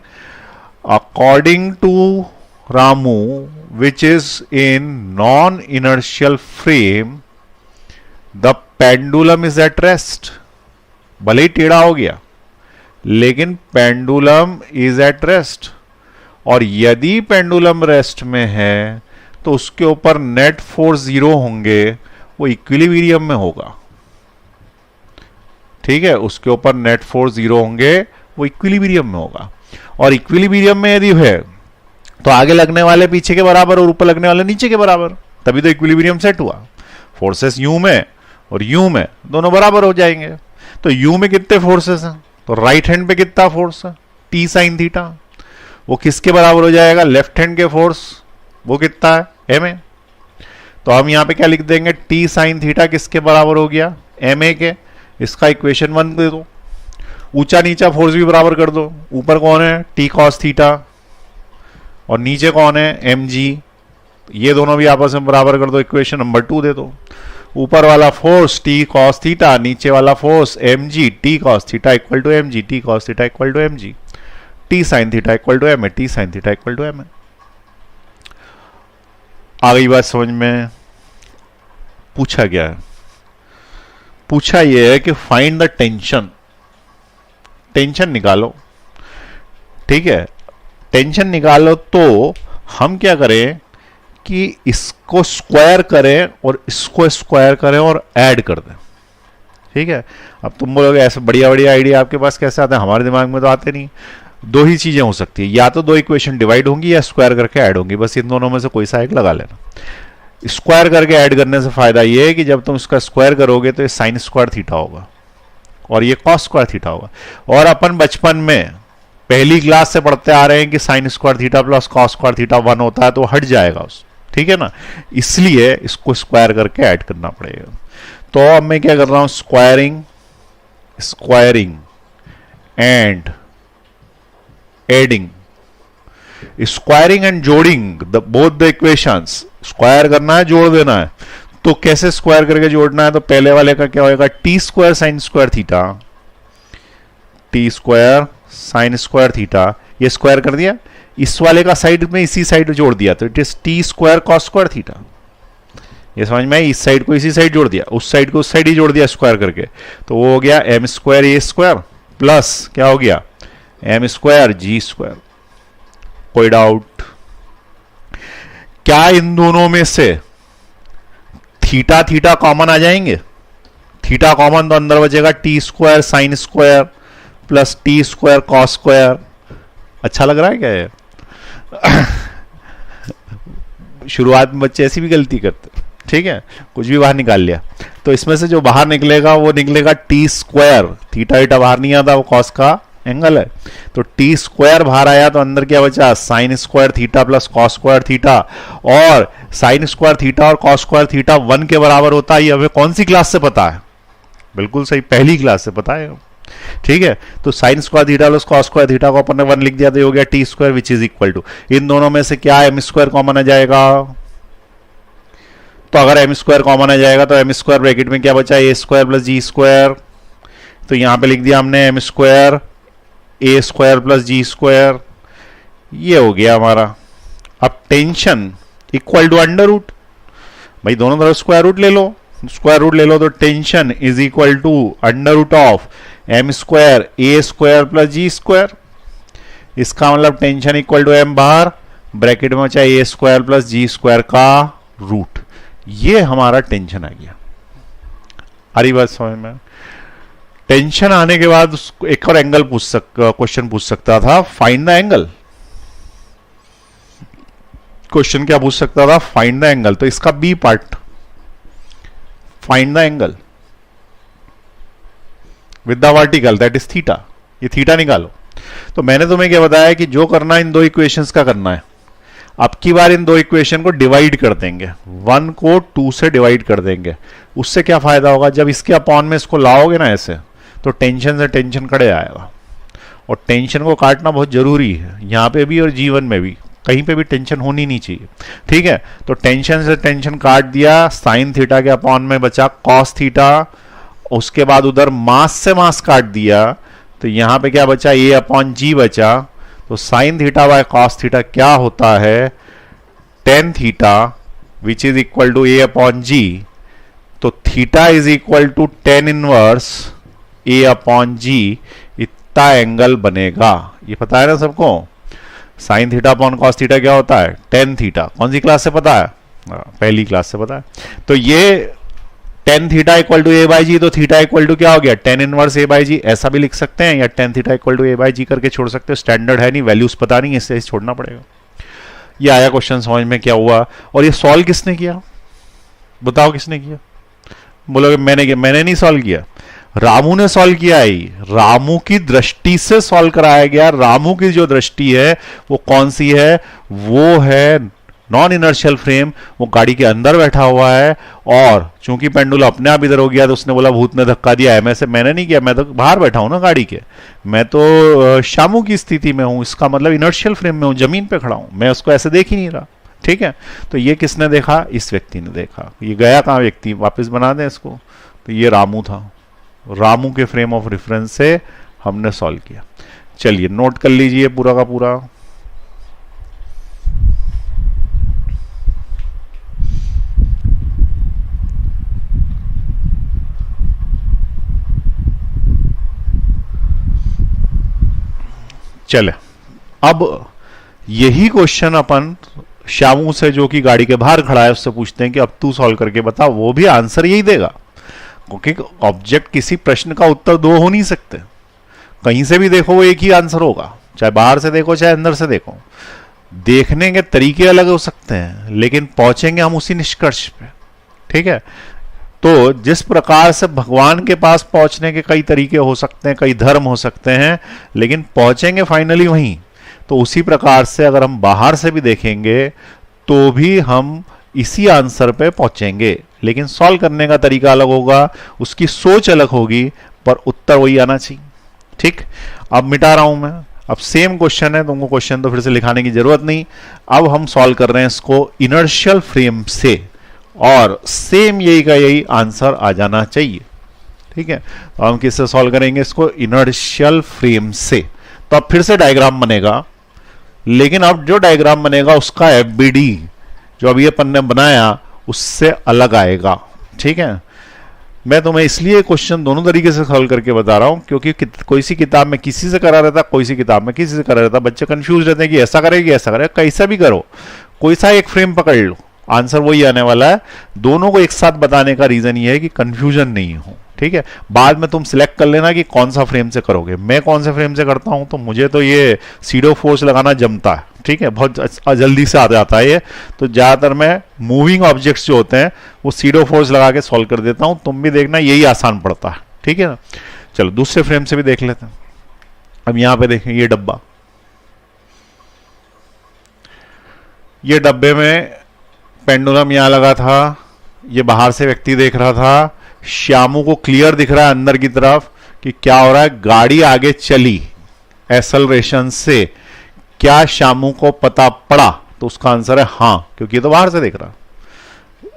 according to Ramu which is in non inertial frame the pendulum is at rest. भले ही टेढ़ा हो गया लेकिन पेंडुलम इज एट रेस्ट, और यदि पेंडुलम रेस्ट में है तो उसके ऊपर नेट फोर्स 0 होंगे, वो इक्विलिब्रियम में होगा। ठीक है, उसके ऊपर नेट फोर्स 0 होंगे, वो इक्विलिब्रियम में होगा। और इक्विलिब्रियम में यदि है तो आगे लगने वाले पीछे के बराबर और ऊपर लगने वाले नीचे के बराबर, तभी तो इक्विलिब्रियम सेट हुआ। फोर्सेस यू में और यू में दोनों बराबर हो जाएंगे। तो यू में कितने फोर्सेस हैं, तो राइट हैंड पे कितना फोर्स है, टी साइन थीटा, वो किसके बराबर हो जाएगा, लेफ्ट हैंड के फोर्स, वो कितना है, एम ए। तो हम यहां पे क्या लिख देंगे, टी साइन थीटा किसके बराबर हो गया, एम ए के। इसका इक्वेशन 1 दे दो, ऊंचा नीचा फोर्स भी बराबर कर दो। ऊपर कौन है, टी कॉस थीटा, और नीचे कौन है, एम जी। ये दोनों भी आपस में बराबर कर दो, इक्वेशन नंबर 2 दे दो। ऊपर वाला फोर्स टी कॉस थीटा, नीचे वाला force M G, T cos theta equal to M G, T cos theta equal to M G, T sine theta equal to M A, T sine theta equal to M A. आ गई बात समझ में? पूछा गया है, पूछा यह है कि फाइंड द टेंशन, टेंशन निकालो। ठीक है, टेंशन निकालो तो हम क्या करें कि इसको स्क्वायर करें और इसको स्क्वायर करें और ऐड कर दें। ठीक है, अब तुम बोलोगे ऐसे बढ़िया बढ़िया आइडिया आपके पास कैसे आते हैं, हमारे दिमाग में तो आते नहीं। दो ही चीजें हो सकती है, या तो दो इक्वेशन डिवाइड होंगी या स्क्वायर करके ऐड होंगी, बस इन दोनों में से कोई सा एक लगा लेना। स्क्वायर करके ऐड करने से फायदा ये है कि जब तुम इसका स्क्वायर करोगे तो ये साइन स्क्वायर थीटा होगा और ये कॉस स्क्वायर थीटा होगा। और अपन बचपन में पहली क्लास से पढ़ते आ रहे हैं कि sign square theta plus cos square theta 1 होता है, तो हट जाएगा उस, ठीक है ना, इसलिए इसको स्क्वायर करके ऐड करना पड़ेगा। तो अब मैं क्या कर रहा हूं, squaring, squaring and adding, squaring and जोड़िंग बोथ द इक्वेशंस। स्क्वायर करना है, जोड़ देना है, तो कैसे स्क्वायर करके जोड़ना है, तो पहले वाले का क्या होगा, T square sine square theta, T square sine square theta, ये स्क्वायर कर दिया, इस वाले का साइड में इसी साइड जोड़ दिया तो it is T square cos square theta. ये समझ में आई, इस साइड को इसी साइड जोड़ दिया, उस साइड को उस साइड ही जोड़ दिया स्क्वायर करके, तो वो हो गया M square A square plus क्या हो गया, एम स्क्वायर जी स्क्वायर। कोई डाउट? क्या इन दोनों में से थीटा थीटा कॉमन आ जाएंगे? थीटा कॉमन तो अंदर बचेगा T square sine square plus T square cos square. अच्छा लग रहा है क्या ये? शुरुआत में बच्चे ऐसी भी गलती करते, ठीक है, कुछ भी बाहर निकाल लिया, तो इसमें से जो बाहर निकलेगा वो निकलेगा टी स्क्वायर, थीटा थीटा बाहर नहीं आता, वो कॉस का एंगल है, तो टी स्क्वायर बाहर आया तो अंदर क्या बचा, sign square theta plus cos square theta. और साइन स्क्वायर थीटा और कॉस स्क्वायर थीटा 1 के बराबर होता है, ये हमें कौन सी क्लास से पता है? बिल्कुल सही, पहली क्लास से पता है, ठीक है। तो sine square theta plus cos square theta को अपन ने 1 लिख दिया, तो हो गया T square which is equal to, इन दोनों में से क्या एम स्क्वायर कॉमन आ जाएगा, तो अगर एम स्क्वायर कॉमन आ जाएगा तो एम स्क्वायर ब्रैकेट में क्या बचा, A square plus G square, तो यहां पे लिख दिया हमने M square A square plus G square, ये हो गया हमारा। अब tension equal to under root, भाई दोनों तरफ स्क्वायर रूट ले लो, स्क्वायर रूट ले लो, तो tension is equal to under root of M square A square plus G square. इसका मतलब tension equal to M bar, bracket में बचा A square plus G square का रूट। ये हमारा टेंशन आ गया। आ रही बात समझ में? टेंशन आने के बाद एक और एंगल क्वेश्चन पूछ सकता था, फाइंड द एंगल। क्वेश्चन क्या पूछ सकता था? Find the angle. तो इसका B part, find the angle with the vertical that is theta. ये थीटा निकालो। तो मैंने तुम्हें क्या बताया कि जो करना है इन दो इक्वेशंस का करना है। अब की बार इन दो इक्वेशन को डिवाइड कर देंगे, 1 को 2 से डिवाइड कर देंगे। उससे क्या फायदा होगा? जब इसके अपॉन में इसको लाओगे ना ऐसे, तो टेंशन से टेंशन कट जाएगा। और टेंशन को काटना बहुत जरूरी है, यहां पे भी और जीवन में भी, कहीं पे भी टेंशन होनी नहीं चाहिए। ठीक है, तो टेंशन से टेंशन काट दिया, साइन थीटा के अपॉन में बचा कॉस थीटा। उसके बाद उधर मास से मास काट दिया, तो यहां पे क्या बचा? ए अपॉन जी बचा। तो sine theta by cos theta क्या होता है? Tan theta which is equal to A upon G. तो theta is equal to tan inverse A upon G. इतना एंगल बनेगा। ये पता है ना सबको? Sine theta upon cos theta क्या होता है? Tan theta. कौन सी क्लास से पता है? पहली क्लास से पता है। तो ये tan theta equal to A by G, तो थीटा इक्वल टू क्या हो गया? Tan inverse A by G. ऐसा भी लिख सकते हैं, या tan theta equal to A by G करके छोड़ सकते हो। स्टैंडर्ड है नहीं, वैल्यूज पता नहीं, इससे छोड़ना पड़ेगा। ये आया क्वेश्चन समझ में? क्या हुआ? और ये सॉल्व किसने किया? बताओ किसने किया? बोलोगे मैंने किया। मैंने नहीं सॉल्व किया, रामू ने सॉल्व किया है। रामू की दृष्टि से सॉल्व कराया गया। रामू की जो दृष्टि है वो कौन सी है? वो है नॉन इनर्शियल फ्रेम। वो गाड़ी के अंदर बैठा हुआ है, और चूंकि पेंडुलम अपने आप इधर हो गया तो उसने बोला भूत ने धक्का दिया है। मैंने नहीं किया, मैं तो बाहर बैठा हूं ना गाड़ी के। मैं तो शामू की स्थिति में हूं, इसका मतलब इनर्शियल फ्रेम में हूं, जमीन पे खड़ा हूं, मैं उसको ऐसे देख ही नहीं रहा। ठीक है, तो ये किसने देखा? इस व्यक्ति ने देखा। ये गया कहां व्यक्ति? वापस बना दें इसको। तो ये रामू था। रामू के फ्रेम ऑफ रेफरेंस से हमने सॉल्व किया। चलिए नोट कर लीजिए पूरा का पूरा। चले, अब यही क्वेश्चन अपन श्यामू से, जो कि गाड़ी के बाहर खड़ा है, उससे पूछते हैं कि अब तू सॉल्व करके बता। वो भी आंसर यही देगा, क्योंकि ऑब्जेक्ट किसी प्रश्न का उत्तर दो हो नहीं सकते। कहीं से भी देखो वो एक ही आंसर होगा, चाहे बाहर से देखो चाहे अंदर से देखो। देखने के तरीके अलग हो सकते हैं, लेकिन पहुंचेंगे हम उसी निष्कर्ष पे। ठीक है, तो जिस प्रकार से भगवान के पास पहुंचने के कई तरीके हो सकते हैं, कई धर्म हो सकते हैं, लेकिन पहुंचेंगे फाइनली वहीं। तो उसी प्रकार से अगर हम बाहर से भी देखेंगे तो भी हम इसी आंसर पे पहुंचेंगे, लेकिन सॉल्व करने का तरीका अलग होगा, उसकी सोच अलग होगी, पर उत्तर वही आना चाहिए। ठीक, अब मिटा रहा हूं मैं। अब सेम क्वेश्चन है, तुमको क्वेश्चन तो फिर से लिखाने की जरूरत नहीं। अब हम सॉल्व कर रहे हैं इसको इनर्शियल फ्रेम से, और सेम यही का यही आंसर आ जाना चाहिए। ठीक है, तो हम किससे सॉल्व करेंगे इसको? इनर्शियल फ्रेम से। तो अब फिर से डायग्राम बनेगा, लेकिन अब जो डायग्राम बनेगा उसका एफबीडी जो अभी अपन ने बनाया उससे अलग आएगा। ठीक है, मैं तुम्हें इसलिए क्वेश्चन दोनों तरीके से सॉल्व करके बता रहा हूं, क्योंकि कोई सी किताब में किसी से करा रहता, कोई सी किताब में किसी से करा रहता, बच्चे कंफ्यूज रहते हैं कि ऐसा करेगी ऐसा करेगा। कैसा भी करो, कोई सा एक फ्रेम पकड़ लो, आंसर वही आने वाला है। दोनों को एक साथ बताने का रीजन ये है कि कंफ्यूजन नहीं हो। ठीक है, बाद में तुम सिलेक्ट कर लेना कि कौन सा फ्रेम से करोगे। मैं कौन से फ्रेम से करता हूं, तो मुझे तो ये सीडो फोर्स लगाना जमता है। ठीक है, बहुत जल्दी से आ जाता है ये। तो ज्यादातर मैं मूविंग ऑब्जेक्ट्स जो होते हैं वो सीडो फोर्स लगा के सॉल्व कर देता हूं। तुम भी देखना, यही आसान पड़ता है। ठीक है ना, चलो दूसरे फ्रेम से भी देख लेते हैं। अब यहां पे देखें, ये डब्बा, ये डब्बे में पेंडुलम यहां लगा था, ये बाहर से व्यक्ति देख रहा था। श्यामू को क्लियर दिख रहा है अंदर की तरफ कि क्या हो रहा है, गाड़ी आगे चली एक्सेलरेशन से। क्या श्यामू को पता पड़ा? तो उसका आंसर है हाँ, क्योंकि ये तो बाहर से देख रहा,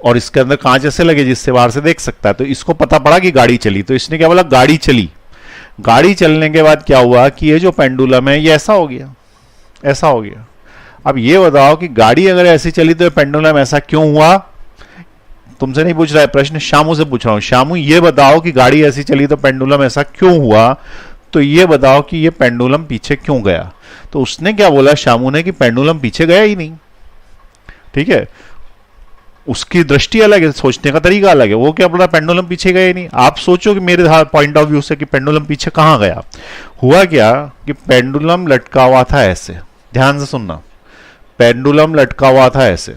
और इसके अंदर कांच ऐसे लगे जिससे बाहर से देख सकता है। तो इसको पता पड़ा कि गाड़ी चली, तो इसने क्या बोला? गाड़ी चली। गाड़ी चलने के बाद क्या हुआ कि ये जो पेंडुलम है ये ऐसा हो गया, ऐसा हो गया। अब ये बताओ कि गाड़ी अगर ऐसी चली तो पेंडुलम ऐसा क्यों हुआ? तुमसे नहीं पूछ रहा है प्रश्न, श्यामू से पूछ रहा हूं। श्यामू ये बताओ कि गाड़ी ऐसी चली तो पेंडुलम ऐसा क्यों हुआ? तो ये बताओ कि ये पेंडुलम पीछे क्यों गया। तो उसने क्या बोला, शामू ने, कि पेंडुलम पीछे गया ही नहीं। ठीक है, उसकी दृष्टि अलग है, सोचने का तरीका अलग है। वो क्या बोला, पेंडुलम पीछे गए नहीं। आप सोचो कि मेरे पॉइंट ऑफ व्यू से कि पेंडुलम पीछे कहां गया। हुआ क्या कि पेंडुलम लटका हुआ था ऐसे, ध्यान से सुनना, पेंडुलम लटका हुआ था ऐसे।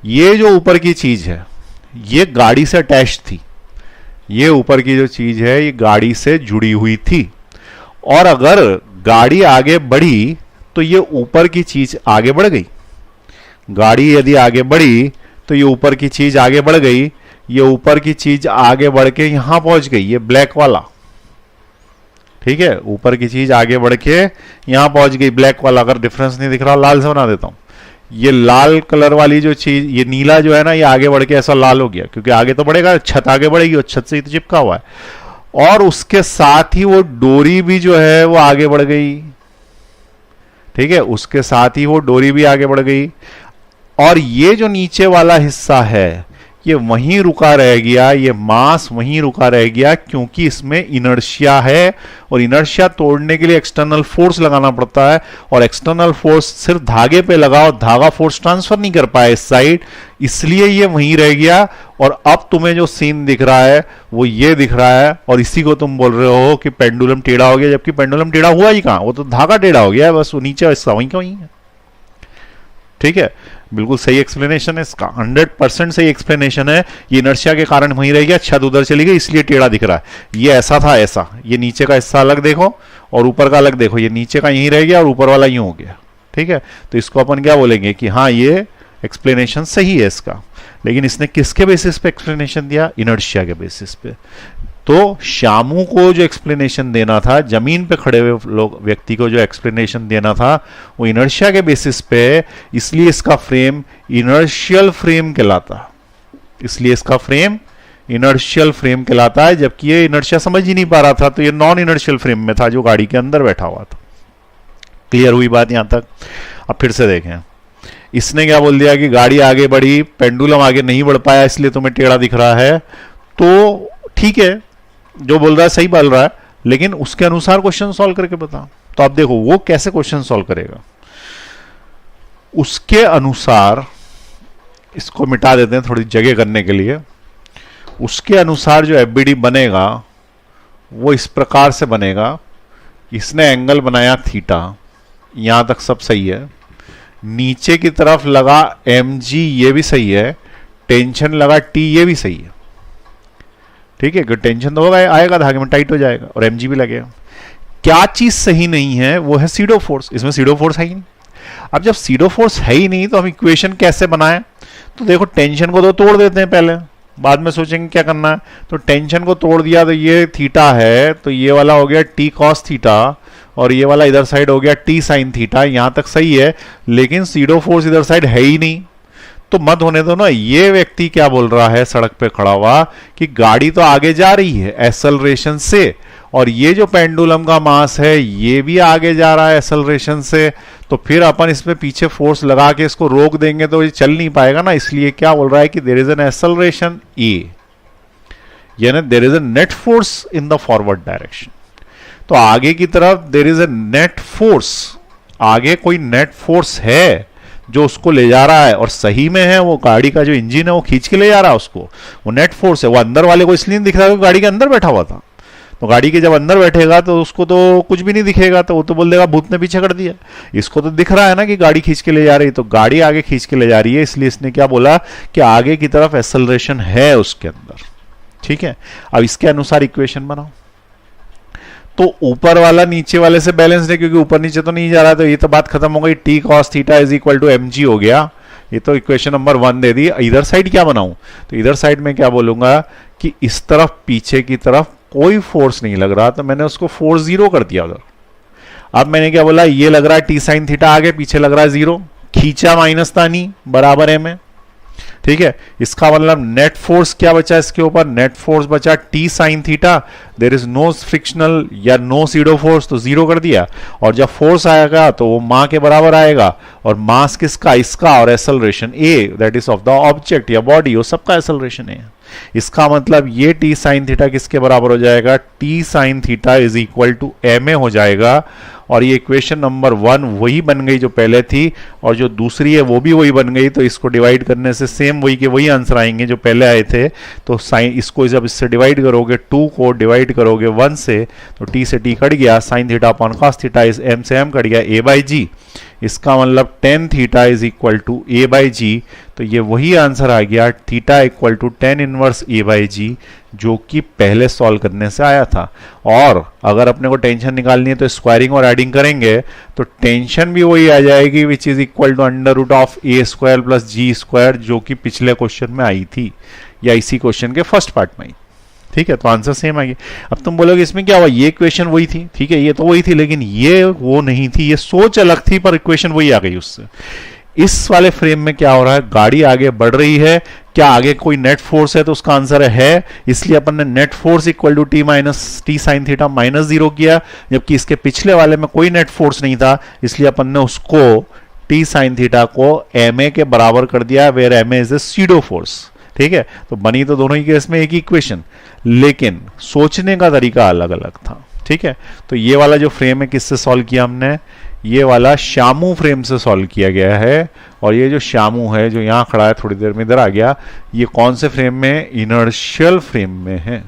ये जो ऊपर की चीज है ये गाड़ी से अटैच थी, ये ऊपर की जो चीज है ये गाड़ी से जुड़ी हुई थी। और अगर गाड़ी आगे बढ़ी तो ये ऊपर की चीज आगे बढ़ गई। गाड़ी यदि आगे बढ़ी तो ये ऊपर की चीज आगे बढ़ गई, ये ऊपर की चीज आगे बढ़ के यहां पहुंच गई, ये ब्लैक वाला। ठीक है, ऊपर की चीज आगे बढ़ के यहां पहुंच गई, ब्लैक वाला। अगर डिफरेंस नहीं दिख रहा लाल से बना देता हूं। ये लाल कलर वाली जो चीज, ये नीला जो है ना, ये आगे बढ़ के ऐसा लाल हो गया, क्योंकि आगे तो बढ़ेगा, छत आगे बढ़ेगी और छत से ही तो चिपका हुआ है। और उसके साथ ही वो डोरी भी जो है वो आगे बढ़ गई। ठीक है, उसके साथ ही वो डोरी भी आगे बढ़ गई। और ये जो नीचे वाला हिस्सा है ये वहीं रुका रह गया, ये मास वहीं रुका रह गया, क्योंकि इसमें इनर्शिया है। और इनर्शिया तोड़ने के लिए एक्सटर्नल फोर्स लगाना पड़ता है, और एक्सटर्नल फोर्स सिर्फ धागे पे लगा और धागा फोर्स ट्रांसफर नहीं कर पाया इस साइड, इसलिए ये वहीं रह गया। और अब तुम्हें जो सीन दिख रहा है वो ये दिख रहा है, और इसी को तुम बोल रहे हो कि पेंडुलम टेढ़ा हो गया, जबकि पेंडुलम टेढ़ा हुआ ही कहां, वो तो धागा टेढ़ा हो गया है, बस वो नीचे हिस्सा वहीं का वहीं है। ठीक है, बिल्कुल सही एक्सप्लेनेशन है इसका, 100% सही एक्सप्लेनेशन है। ये इनर्शिया के कारण वहीं रह गया, छत उधर चली गई इसलिए टेढ़ा दिख रहा है। ये ऐसा था ऐसा, ये नीचे का हिस्सा अलग देखो और ऊपर का अलग देखो, ये नीचे का यहीं रह गया और ऊपर वाला यूं हो गया। ठीक है, तो इसको अपन क्या बोलेंगे कि हाँ ये एक्सप्लेनेशन सही है इसका। लेकिन इसने किसके बेसिस पे एक्सप्लेनेशन दिया, इनर्शिया के बेसिस पे। तो शामू को जो एक्सप्लेनेशन देना था, जमीन पे खड़े हुए लोग व्यक्ति को जो एक्सप्लेनेशन देना था, वो इनर्शिया के बेसिस पे, इसलिए इसका फ्रेम इनर्शियल फ्रेम कहलाता, इसलिए इसका फ्रेम इनर्शियल फ्रेम कहलाता है। जबकि ये इनर्शिया समझ ही नहीं पा रहा था, तो ये नॉन इनर्शियल फ्रेम में था जो गाड़ी के अंदर बैठा हुआ था। क्लियर हुई बात यहां तक। अब फिर से देखें, इसने क्या बोल दिया कि गाड़ी आगे बढ़ी, पेंडुलम आगे नहीं बढ़ पाया, इसलिए तुम्हें टेढ़ा दिख रहा है। तो ठीक है, जो बोल रहा है सही बोल रहा है, लेकिन उसके अनुसार क्वेश्चन सॉल्व करके बता। तो आप देखो वो कैसे क्वेश्चन सॉल्व करेगा। उसके अनुसार, इसको मिटा देते हैं थोड़ी जगह करने के लिए। उसके अनुसार जो एफबीडी बनेगा वो इस प्रकार से बनेगा। इसने एंगल बनाया थीटा, यहां तक सब सही है। नीचे की तरफ लगा mg, ये भी सही है। टेंशन लगा T, ये भी सही है। ठीक है, टेंशन तो होगा, आएगा धागे में, टाइट हो जाएगा, और mg भी लगेगा। क्या चीज सही नहीं है, वो है सीडो फोर्स। इसमें सीडो फोर्स है ही नहीं। अब जब सीडो फोर्स है ही नहीं तो हम इक्वेशन कैसे बनाएं। तो देखो, टेंशन को तो तोड़ देते हैं पहले, बाद में सोचेंगे क्या करना है। तो टेंशन को तोड़ दिया तो ये थीटा है, तो ये वाला हो गया टी कॉस थीटा, और ये वाला इधर साइड हो गया टी साइन थीटा। यहां तक सही है, लेकिन सीडो फोर्स इधर साइड है ही नहीं। तो मत होने दो ना। ये व्यक्ति क्या बोल रहा है सड़क पे खड़ा हुआ कि गाड़ी तो आगे जा रही है एक्सेलरेशन से, और ये जो पेंडुलम का मास है ये भी आगे जा रहा है एक्सेलरेशन से। तो फिर अपन इसमें पीछे फोर्स लगा के इसको रोक देंगे तो ये चल नहीं पाएगा ना। इसलिए क्या बोल रहा है कि there is an acceleration A, यानी there is a net force in the forward direction. तो आगे की तरफ there is a net force, आगे कोई नेट फोर्स है जो उसको ले जा रहा है, और सही में है। वो गाड़ी का जो इंजन है वो खींच के ले जा रहा है उसको, वो नेट फोर्स है। वो अंदर वाले को इसलिए नहीं दिख रहा है, गाड़ी के अंदर बैठा हुआ था। तो गाड़ी के जब अंदर बैठेगा तो उसको तो कुछ भी नहीं दिखेगा, तो वो तो बोल देगा भूत ने पीछे कर दिया। इसको तो दिख रहा है ना कि गाड़ी खींच के ले जा रही है, तो गाड़ी आगे खींच के ले जा रही है, इसलिए इसने क्या बोला कि आगे की तरफ एक्सेलरेशन है उसके अंदर। ठीक है, अब इसके अनुसार इक्वेशन बनाओ। तो ऊपर वाला नीचे वाले से बैलेंस है, क्योंकि ऊपर नीचे तो नहीं जा रहा, तो ये तो बात खत्म हो गई। T cos theta is equal to mg हो गया। ये तो इक्वेशन नंबर 1 दे दी। इधर साइड क्या बनाऊं, तो इधर साइड में क्या बोलूंगा कि इस तरफ पीछे की तरफ कोई फोर्स नहीं लग रहा, तो मैंने उसको फोर्स 0 कर दिया उधर। अब मैंने क्या बोला, ये लग रहा है टी साइन थीटा आगे, पीछे लग रहा है 0, खींचा माइनस था नहीं, बराबर है में। ठीक है, इसका मतलब नेट फोर्स क्या बचा इसके ऊपर, नेट फोर्स बचा T sine theta. There is no frictional या नो सीडो फोर्स, तो 0 कर दिया। और जब फोर्स आएगा तो वो मास के बराबर आएगा, और मास किसका, इसका, और acceleration A, that is of the object या बॉडी, वो सबका एक्सेलरेशन है। इसका मतलब ये टी साइन थीटा किसके बराबर हो जाएगा, T sine theta is equal to M A हो जाएगा। और ये इक्वेशन नंबर 1 वही बन गई जो पहले थी, और जो दूसरी है वो भी वही बन गई। तो इसको डिवाइड करने से सेम वही के वही आंसर आएंगे जो पहले आए थे। तो साइन इसको जब इससे डिवाइड करोगे, 2 को डिवाइड करोगे 1 से, तो टी से टी कट गया, sine theta upon cos theta is M से एम कट गया, ए बाई जी। इसका मतलब tan theta is equal to A by G. तो ये वही आंसर आ गया, theta equal to tan inverse A by G, जो कि पहले सॉल्व करने से आया था। और अगर अपने को टेंशन निकालनी है तो स्क्वायरिंग और एडिंग करेंगे तो टेंशन भी वही आ जाएगी, which is equal to under root of A square plus G square, जो कि पिछले क्वेश्चन में आई थी या इसी क्वेश्चन के फर्स्ट पार्ट में आई। ठीक है, तो आंसर सेम आएगी। अब तुम बोलोगे इसमें क्या हुआ, ये इक्वेशन वही थी, ठीक है ये तो वही थी, लेकिन ये वो नहीं थी, ये सोच अलग थी पर इक्वेशन वही आ गई उससे। इस वाले फ्रेम में क्या हो रहा है, गाड़ी आगे बढ़ रही है, क्या आगे कोई नेट फोर्स है, तो उसका आंसर है, इसलिए अपन ने net force equal to T minus T sine theta minus 0 किया, जबकि इसके पिछले वाले में कोई नेट फोर्स नहीं था, इसलिए अपन ने उसको टी साइन थीटा को एम ए के बराबर कर दिया, where M A is a pseudo force. ठीक है, तो बनी तो दोनों ही केस में एक ही इक्वेशन, लेकिन सोचने का तरीका अलग अलग था। ठीक है, तो ये वाला जो फ्रेम है किससे सॉल्व किया हमने, ये वाला श्यामू फ्रेम से सॉल्व किया गया है। और ये जो श्यामू है जो यहां खड़ा है, थोड़ी देर में इधर आ गया, ये कौन से फ्रेम में, इनर्शियल फ्रेम में है।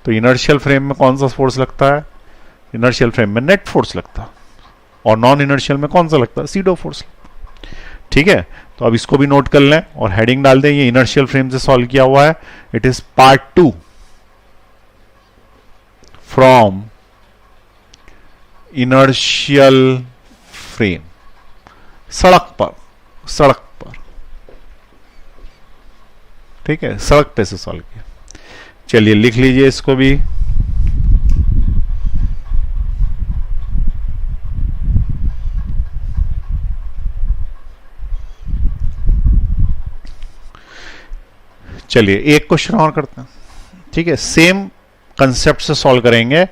तो इनर्शियल फ्रेम में कौन सा फोर्स लगता है, इनर्शियल फ्रेम में नेट फोर्स लगता है, और नॉन इनर्शियल में कौन सा लगता है, सीडो फोर्स। ठीक है, तो अब इसको भी नोट कर लें और हेडिंग डाल दें, ये इनर्शियल फ्रेम से सॉल्व किया हुआ है। It is part 2 from inertial frame, सड़क पर, सड़क पर। ठीक है, सड़क पे से सॉल्व किया। चलिए लिख लीजिए इसको भी। चलिए एक क्वेश्चन और करते हैं। ठीक है, सेम कंसेप्ट से सॉल्व करेंगे,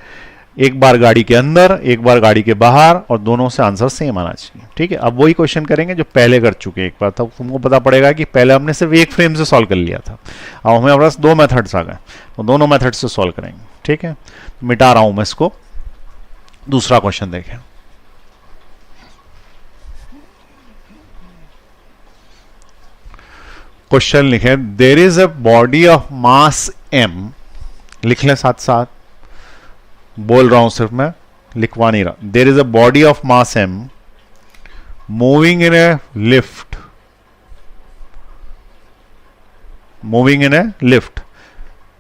एक बार गाड़ी के अंदर एक बार गाड़ी के बाहर, और दोनों से आंसर सेम आना चाहिए। ठीक है, अब वही क्वेश्चन करेंगे जो पहले कर चुके हैं एक बार, तब तुमको पता पड़ेगा कि पहले हमने सिर्फ एक फ्रेम से सॉल्व कर लिया था, अब हमें पास 2 मेथड्स आ गए, तो दोनों मेथड से सॉल्व करेंगे। ठीक है, मिटा रहा हूं मैं इसको। दूसरा क्वेश्चन देखें, क्वेश्चन लिखे, there is a body of mass M, लिख लें साथ साथ, बोल रहा हूं सिर्फ मैं, लिखवा नहीं रहा। देर is a body of mass am moving in A lift, moving in A lift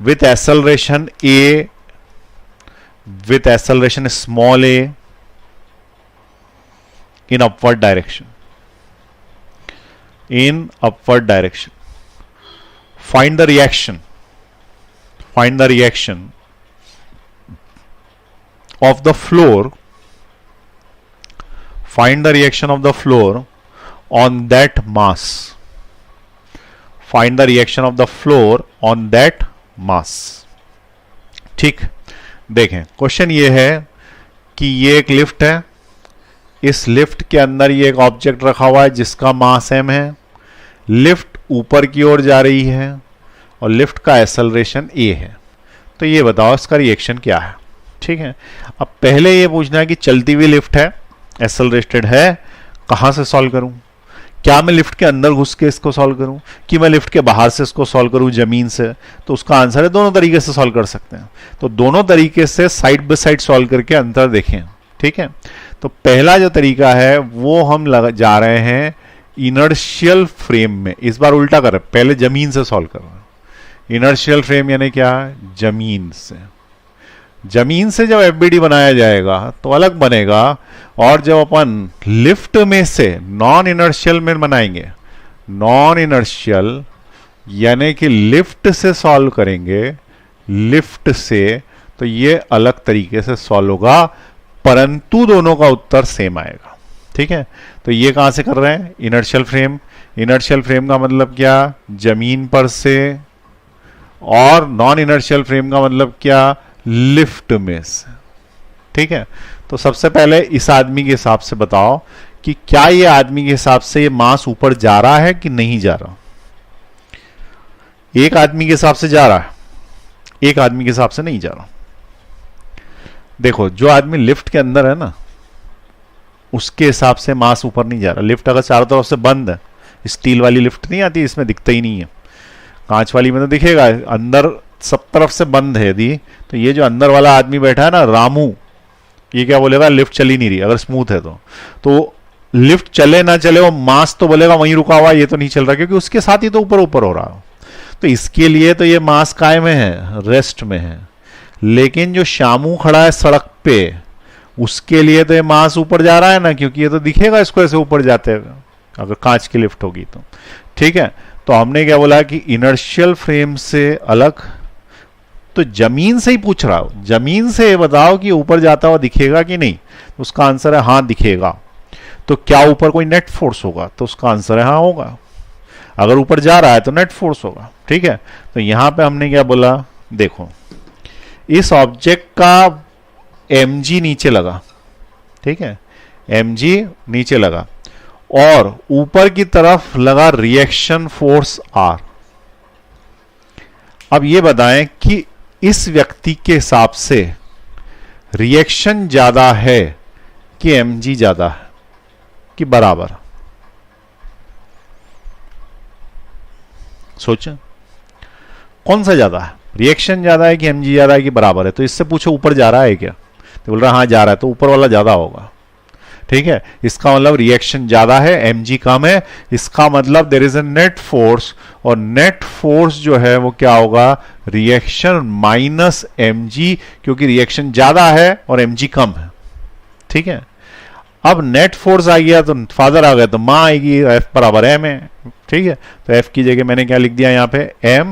with acceleration a, with acceleration small a in upward direction, in upward direction. Find the reaction, find the reaction of the floor, find the reaction of the floor on that mass, find the reaction of the floor on that मास। ठीक, देखें question ये है कि ये एक lift है, इस lift के अंदर ये एक ऑब्जेक्ट रखा हुआ है जिसका मास m है, लिफ्ट ऊपर की ओर जा रही है और लिफ्ट का एक्सेलरेशन a है। तो ये बताओ इसका रिएक्शन क्या है। ठीक है, अब पहले ये पूछना है कि चलती हुई लिफ्ट है, एक्सेलरेटेड है, कहां से सॉल्व करूं, क्या मैं लिफ्ट के अंदर घुस के इसको सॉल्व करूं कि मैं लिफ्ट के बाहर से इसको सॉल्व करूं जमीन से। तो उसका आंसर है दोनों तरीके से सॉल्व कर सकते हैं। तो दोनों तरीके से साइड बाय साइड सॉल्व करके अंतर देखें। ठीक है, तो पहला जो तरीका है वो हम जा रहे हैं इनर्शियल फ्रेम में। इस बार उल्टा कर रहे हैं, पहले जमीन से सॉल्व कर रहे हैं। इनर्शियल फ्रेम यानी क्या, जमीन से। जमीन से जब एफबीडी बनाया जाएगा तो अलग बनेगा, और जब अपन लिफ्ट में से नॉन इनर्शियल में बनाएंगे, नॉन इनर्शियल यानी कि लिफ्ट से सॉल्व करेंगे, लिफ्ट से, तो ये अलग तरीके से सॉल्व होगा, परंतु दोनों का उत्तर सेम आएगा। ठीक है, तो ये कहां से कर रहे हैं, इनर्शियल फ्रेम। इनर्शियल फ्रेम का मतलब क्या, जमीन पर से, और नॉन इनर्शियल फ्रेम का मतलब क्या, लिफ्ट में से। ठीक है, तो सबसे पहले इस आदमी के हिसाब से बताओ कि क्या ये आदमी के हिसाब से ये मास ऊपर जा रहा है कि नहीं जा रहा। एक आदमी के हिसाब से जा रहा है, एक आदमी के हिसाब से नहीं जा रहा। देखो, जो आदमी लिफ्ट के अंदर है ना, उसके हिसाब से मास ऊपर नहीं जा रहा। लिफ्ट अगर चारों तरफ से बंद है, स्टील वाली लिफ्ट नहीं आती, इसमें दिखता ही नहीं है, कांच वाली में तो दिखेगा, अंदर सब तरफ से बंद है यदि, तो ये जो अंदर वाला आदमी बैठा है ना, रामू, ये क्या बोलेगा, लिफ्ट चली नहीं रही, अगर स्मूथ है तो लिफ्ट चले ना चले वो मास तो बोलेगा वहीं रुका हुआ, ये तो नहीं चल रहा, क्योंकि उसके साथ ही तो ऊपर ऊपर हो रहा है। तो इसके लिए तो ये मास काय में है, रेस्ट में है। लेकिन जो शामू खड़ा है सड़क पे, उसके लिए तो ये मास ऊपर जा रहा है ना, क्योंकि ये तो दिखेगा इसको ऐसे ऊपर जाते हुए, अगर कांच की लिफ्ट होगी तो। ठीक है, तो हमने क्या बोला कि इनर्शियल फ्रेम से अलग, तो जमीन से ही पूछ रहा हो, जमीन से ये बताओ कि ऊपर जाता हुआ दिखेगा कि नहीं, तो उसका आंसर है हाँ दिखेगा। तो क्या ऊपर कोई नेट फोर्स होगा, तो उसका आंसर है हाँ होगा। अगर ऊपर जा रहा है तो नेट फोर्स होगा। ठीक है, तो यहां पे हमने क्या बोला, देखो इस ऑब्जेक्ट का mg नीचे लगा, ठीक है, mg नीचे लगा, और ऊपर की तरफ लगा रिएक्शन फोर्स r। अब ये बताएं कि इस व्यक्ति के हिसाब से रिएक्शन ज्यादा है कि mg ज्यादा है कि बराबर? सोचें कौन सा ज्यादा है, रिएक्शन ज्यादा है कि mg ज्यादा है कि बराबर है? तो इससे पूछो ऊपर जा रहा है क्या, तो बोल रहा है हाँ जा रहा है, तो ऊपर वाला ज्यादा होगा। ठीक है, इसका मतलब रिएक्शन ज्यादा है, mg कम है, इसका मतलब there is a net force, और नेट फोर्स जो है वो क्या होगा, रिएक्शन माइनस mg, क्योंकि रिएक्शन ज्यादा है और mg कम है। ठीक है, अब नेट फोर्स आ गया तो फादर आ गया तो मां आएगी, F बराबर m है। ठीक है, तो F की जगह मैंने क्या लिख दिया यहाँ पे, m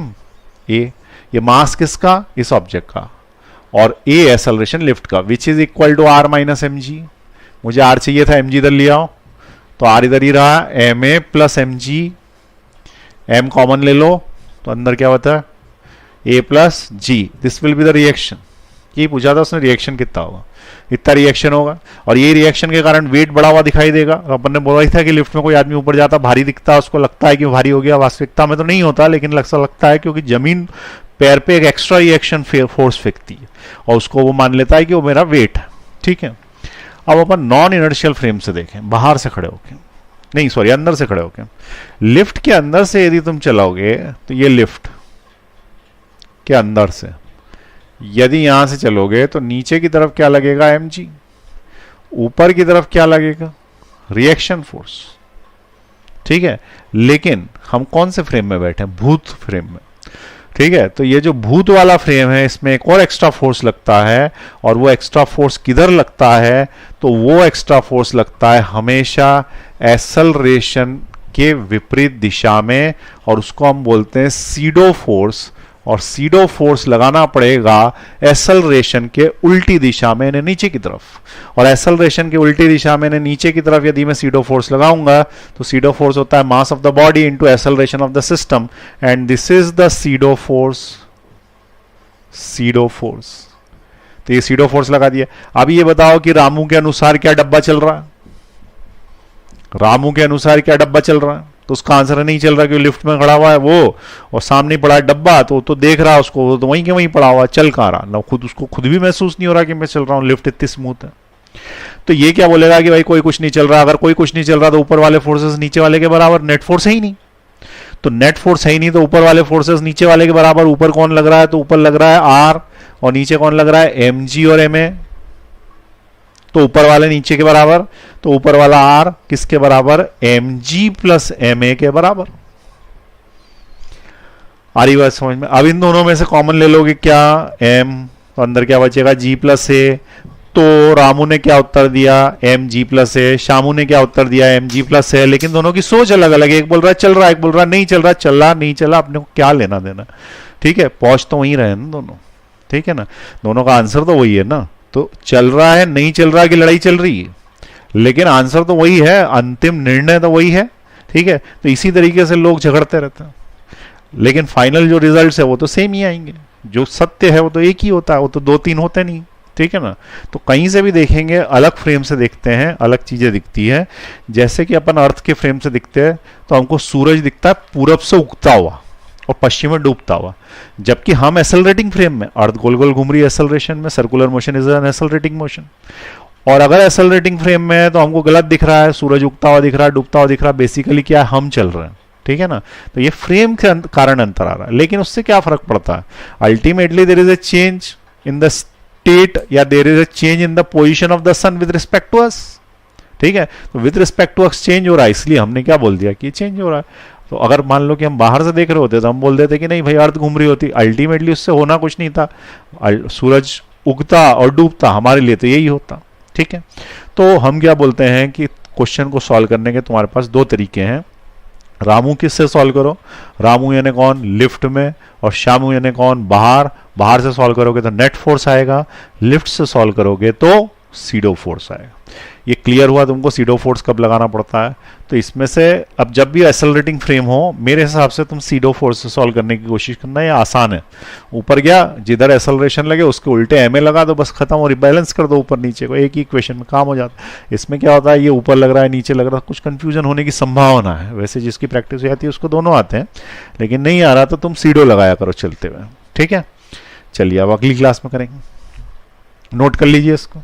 a, ये मास किसका, इस ऑब्जेक्ट का, और a एक्सेलरेशन लिफ्ट का, which is equal to r minus M G. मुझे r चाहिए था, mg इधर लिया आओ, तो r इधर ही रहा, M A plus M G, m common ले लो तो अंदर क्या होता है, a plus G, this will be the reaction. ये पूछा था उसने, रिएक्शन कितना होगा, इतना रिएक्शन होगा, और ये रिएक्शन के कारण वेट बढ़ा हुआ दिखाई देगा। अपन ने बोला ही था कि लिफ्ट में कोई आदमी ऊपर जाता भारी दिखता है, उसको लगता है कि भारी हो गया, वास्तविकता में तो नहीं होता, लेकिन लगता है क्योंकि जमीन पैर पे एक एक्स्ट्रा रिएक्शन फोर्स फेंकती है, और उसको वो मान लेता है कि वो मेरा वेट है। ठीक है, अब अपन नॉन इनर्शियल फ्रेम से देखें, बाहर से खड़े होके, नहीं सॉरी अंदर से खड़े होके, लिफ्ट के अंदर से यदि तुम चलाओगे तो ये लिफ्ट के अंदर से यदि यहां से चलोगे तो नीचे की तरफ क्या लगेगा, mg, ऊपर की तरफ क्या लगेगा, रिएक्शन फोर्स। ठीक है, लेकिन हम कौन से फ्रेम में बैठे हैं, भूत फ्रेम में। ठीक है, तो ये जो भूत वाला फ्रेम है इसमें एक और एक्स्ट्रा फोर्स लगता है, और वो एक्स्ट्रा फोर्स किधर लगता है, तो वो एक्स्ट्रा फोर्स लगता है हमेशा एक्सेलरेशन के विपरीत दिशा में, और उसको हम बोलते हैं सीडो फोर्स, और सीडो फोर्स लगाना पड़ेगा एक्सेलरेशन के उल्टी दिशा में, यानी नीचे की तरफ, और एक्सेलरेशन के उल्टी दिशा में नीचे की तरफ यदि मैं सीडो फोर्स लगाऊंगा तो सीडो फोर्स होता है मास of the body into acceleration of the system, and this is the SIDO force. SIDO force, तो ये सीडो फोर्स लगा दिया। अब ये बताओ कि रामू के अनुसार क्या डब्बा चल रहा है, रामू के अनुसार क्या डब्बा चल रहा है, तो उसका आंसर नहीं चल रहा, क्योंकि लिफ्ट में खड़ा हुआ है वो, और सामने पड़ा है डब्बा, तो देख रहा है उसको, तो वहीं के वहीं पड़ा हुआ, चल कहाँ रहा ना, खुद उसको खुद भी महसूस नहीं हो रहा कि मैं चल रहा हूँ, लिफ्ट इतनी स्मूथ है। तो ये क्या बोलेगा कि भाई कोई कुछ नहीं चल रहा। अगर कोई कुछ नहीं चल रहा तो ऊपर वाले फोर्सेस नीचे वाले के बराबर, नेट फोर्स है ही नहीं, तो नेट फोर्स है ही नहीं, तो ऊपर वाले फोर्सेस नीचे वाले के बराबर। ऊपर कौन लग रहा है, तो ऊपर लग रहा है आर, और नीचे कौन लग रहा है, mg और ma, तो ऊपर वाले नीचे के बराबर, तो ऊपर वाला r किसके बराबर, mg प्लस ma के बराबर। आ रही बात समझ में? अब इन दोनों में से कॉमन ले लोगे क्या, m, तो अंदर क्या बचेगा, g प्लस a। तो रामू ने क्या उत्तर दिया, mg प्लस a, शामू ने क्या उत्तर दिया, mg प्लस a, लेकिन दोनों की सोच अलग अलग है, एक बोल रहा है चल रहा है, एक बोल रहा है नहीं चल रहा, चला नहीं चला अपने को क्या लेना देना। ठीक है, पहुंच तो वहीं रहे ना दोनों, ठीक है ना, दोनों का आंसर तो वही है ना, तो चल रहा है नहीं चल रहा की लड़ाई चल रही है, लेकिन आंसर तो वही है, अंतिम निर्णय तो वही है। ठीक है, तो इसी तरीके से लोग झगड़ते रहते हैं, लेकिन फाइनल जो रिजल्ट्स है वो तो सेम ही आएंगे, जो सत्य है वो तो एक ही होता है, वो तो दो तीन होते नहीं। ठीक है ना, तो कहीं से भी देखेंगे अलग फ्रेम से देखते हैं अलग चीजें दिखती है। जैसे कि अपन अर्थ के फ्रेम से दिखते हैं तो हमको सूरज दिखता है पूरब से उगता हुआ, और पश्चिम में डूबता हुआ, जबकि हम एसेलरेटिंग फ्रेम में, अर्थ गोल गोल घूम रही है एसेलरेशन में, circular motion is an accelerating motion. और अगर एसेलरेटिंग फ्रेम में है तो हमको गलत दिख रहा है, सूरज उगता हुआ दिख रहा है, डूबता हुआ दिख रहा है, बेसिकली क्या है, हम चल रहे हैं, ठीक है ना। तो ये फ्रेम के कारण अंतर आ रहा है, लेकिन उससे क्या फर्क पड़ता है, ultimately there is a change in the state या there is a change in the position of the sun with respect to us, ठीक है। तो with respect to us change हो रहा है, इसलिए हमने क्या बोल दिया कि चेंज हो रहा है। तो अगर मान लो कि हम बाहर से देख रहे होते तो हम बोल देते कि नहीं भाई अर्थ घूम रही होती, अल्टीमेटली उससे होना कुछ नहीं था, सूरज उगता और डूबता हमारे लिए तो यही होता, ठीक है। तो हम क्या बोलते हैं कि क्वेश्चन को सॉल्व करने के तुम्हारे पास दो तरीके हैं। रामू किससे सॉल्व करो, रामू यानी कौन, लिफ्ट में, और श्यामू यानी कौन, बाहर। बाहर से सॉल्व करोगे तो नेट फोर्स आएगा, लिफ्ट से सॉल्व करोगे तो सीडो फोर्स आएगा। ये क्लियर हुआ तुमको सीडो फोर्स कब लगाना पड़ता है। तो इसमें से अब जब भी एक्सेलरेटिंग फ्रेम हो, मेरे हिसाब से तुम सीडो फोर्स से सॉल्व करने की कोशिश करना, ये आसान है। ऊपर गया, जिधर एक्सेलरेशन लगे उसके उल्टे एमए लगा दो, बस खत्म, और रिबैलेंस कर दो ऊपर नीचे को, एक ही इक्वेशन में काम हो जाता है। इसमें क्या होता है, ये ऊपर लग रहा है नीचे लग रहा है, कुछ कंफ्यूजन होने की संभावना है। वैसे जिसकी प्रैक्टिस हो जाती है उसको दोनों आते हैं, लेकिन नहीं आ रहा तो तुम सीडो लगाया करो चलते हुए, ठीक है। चलिए अब अगली क्लास में करेंगे, नोट कर लीजिए इसको।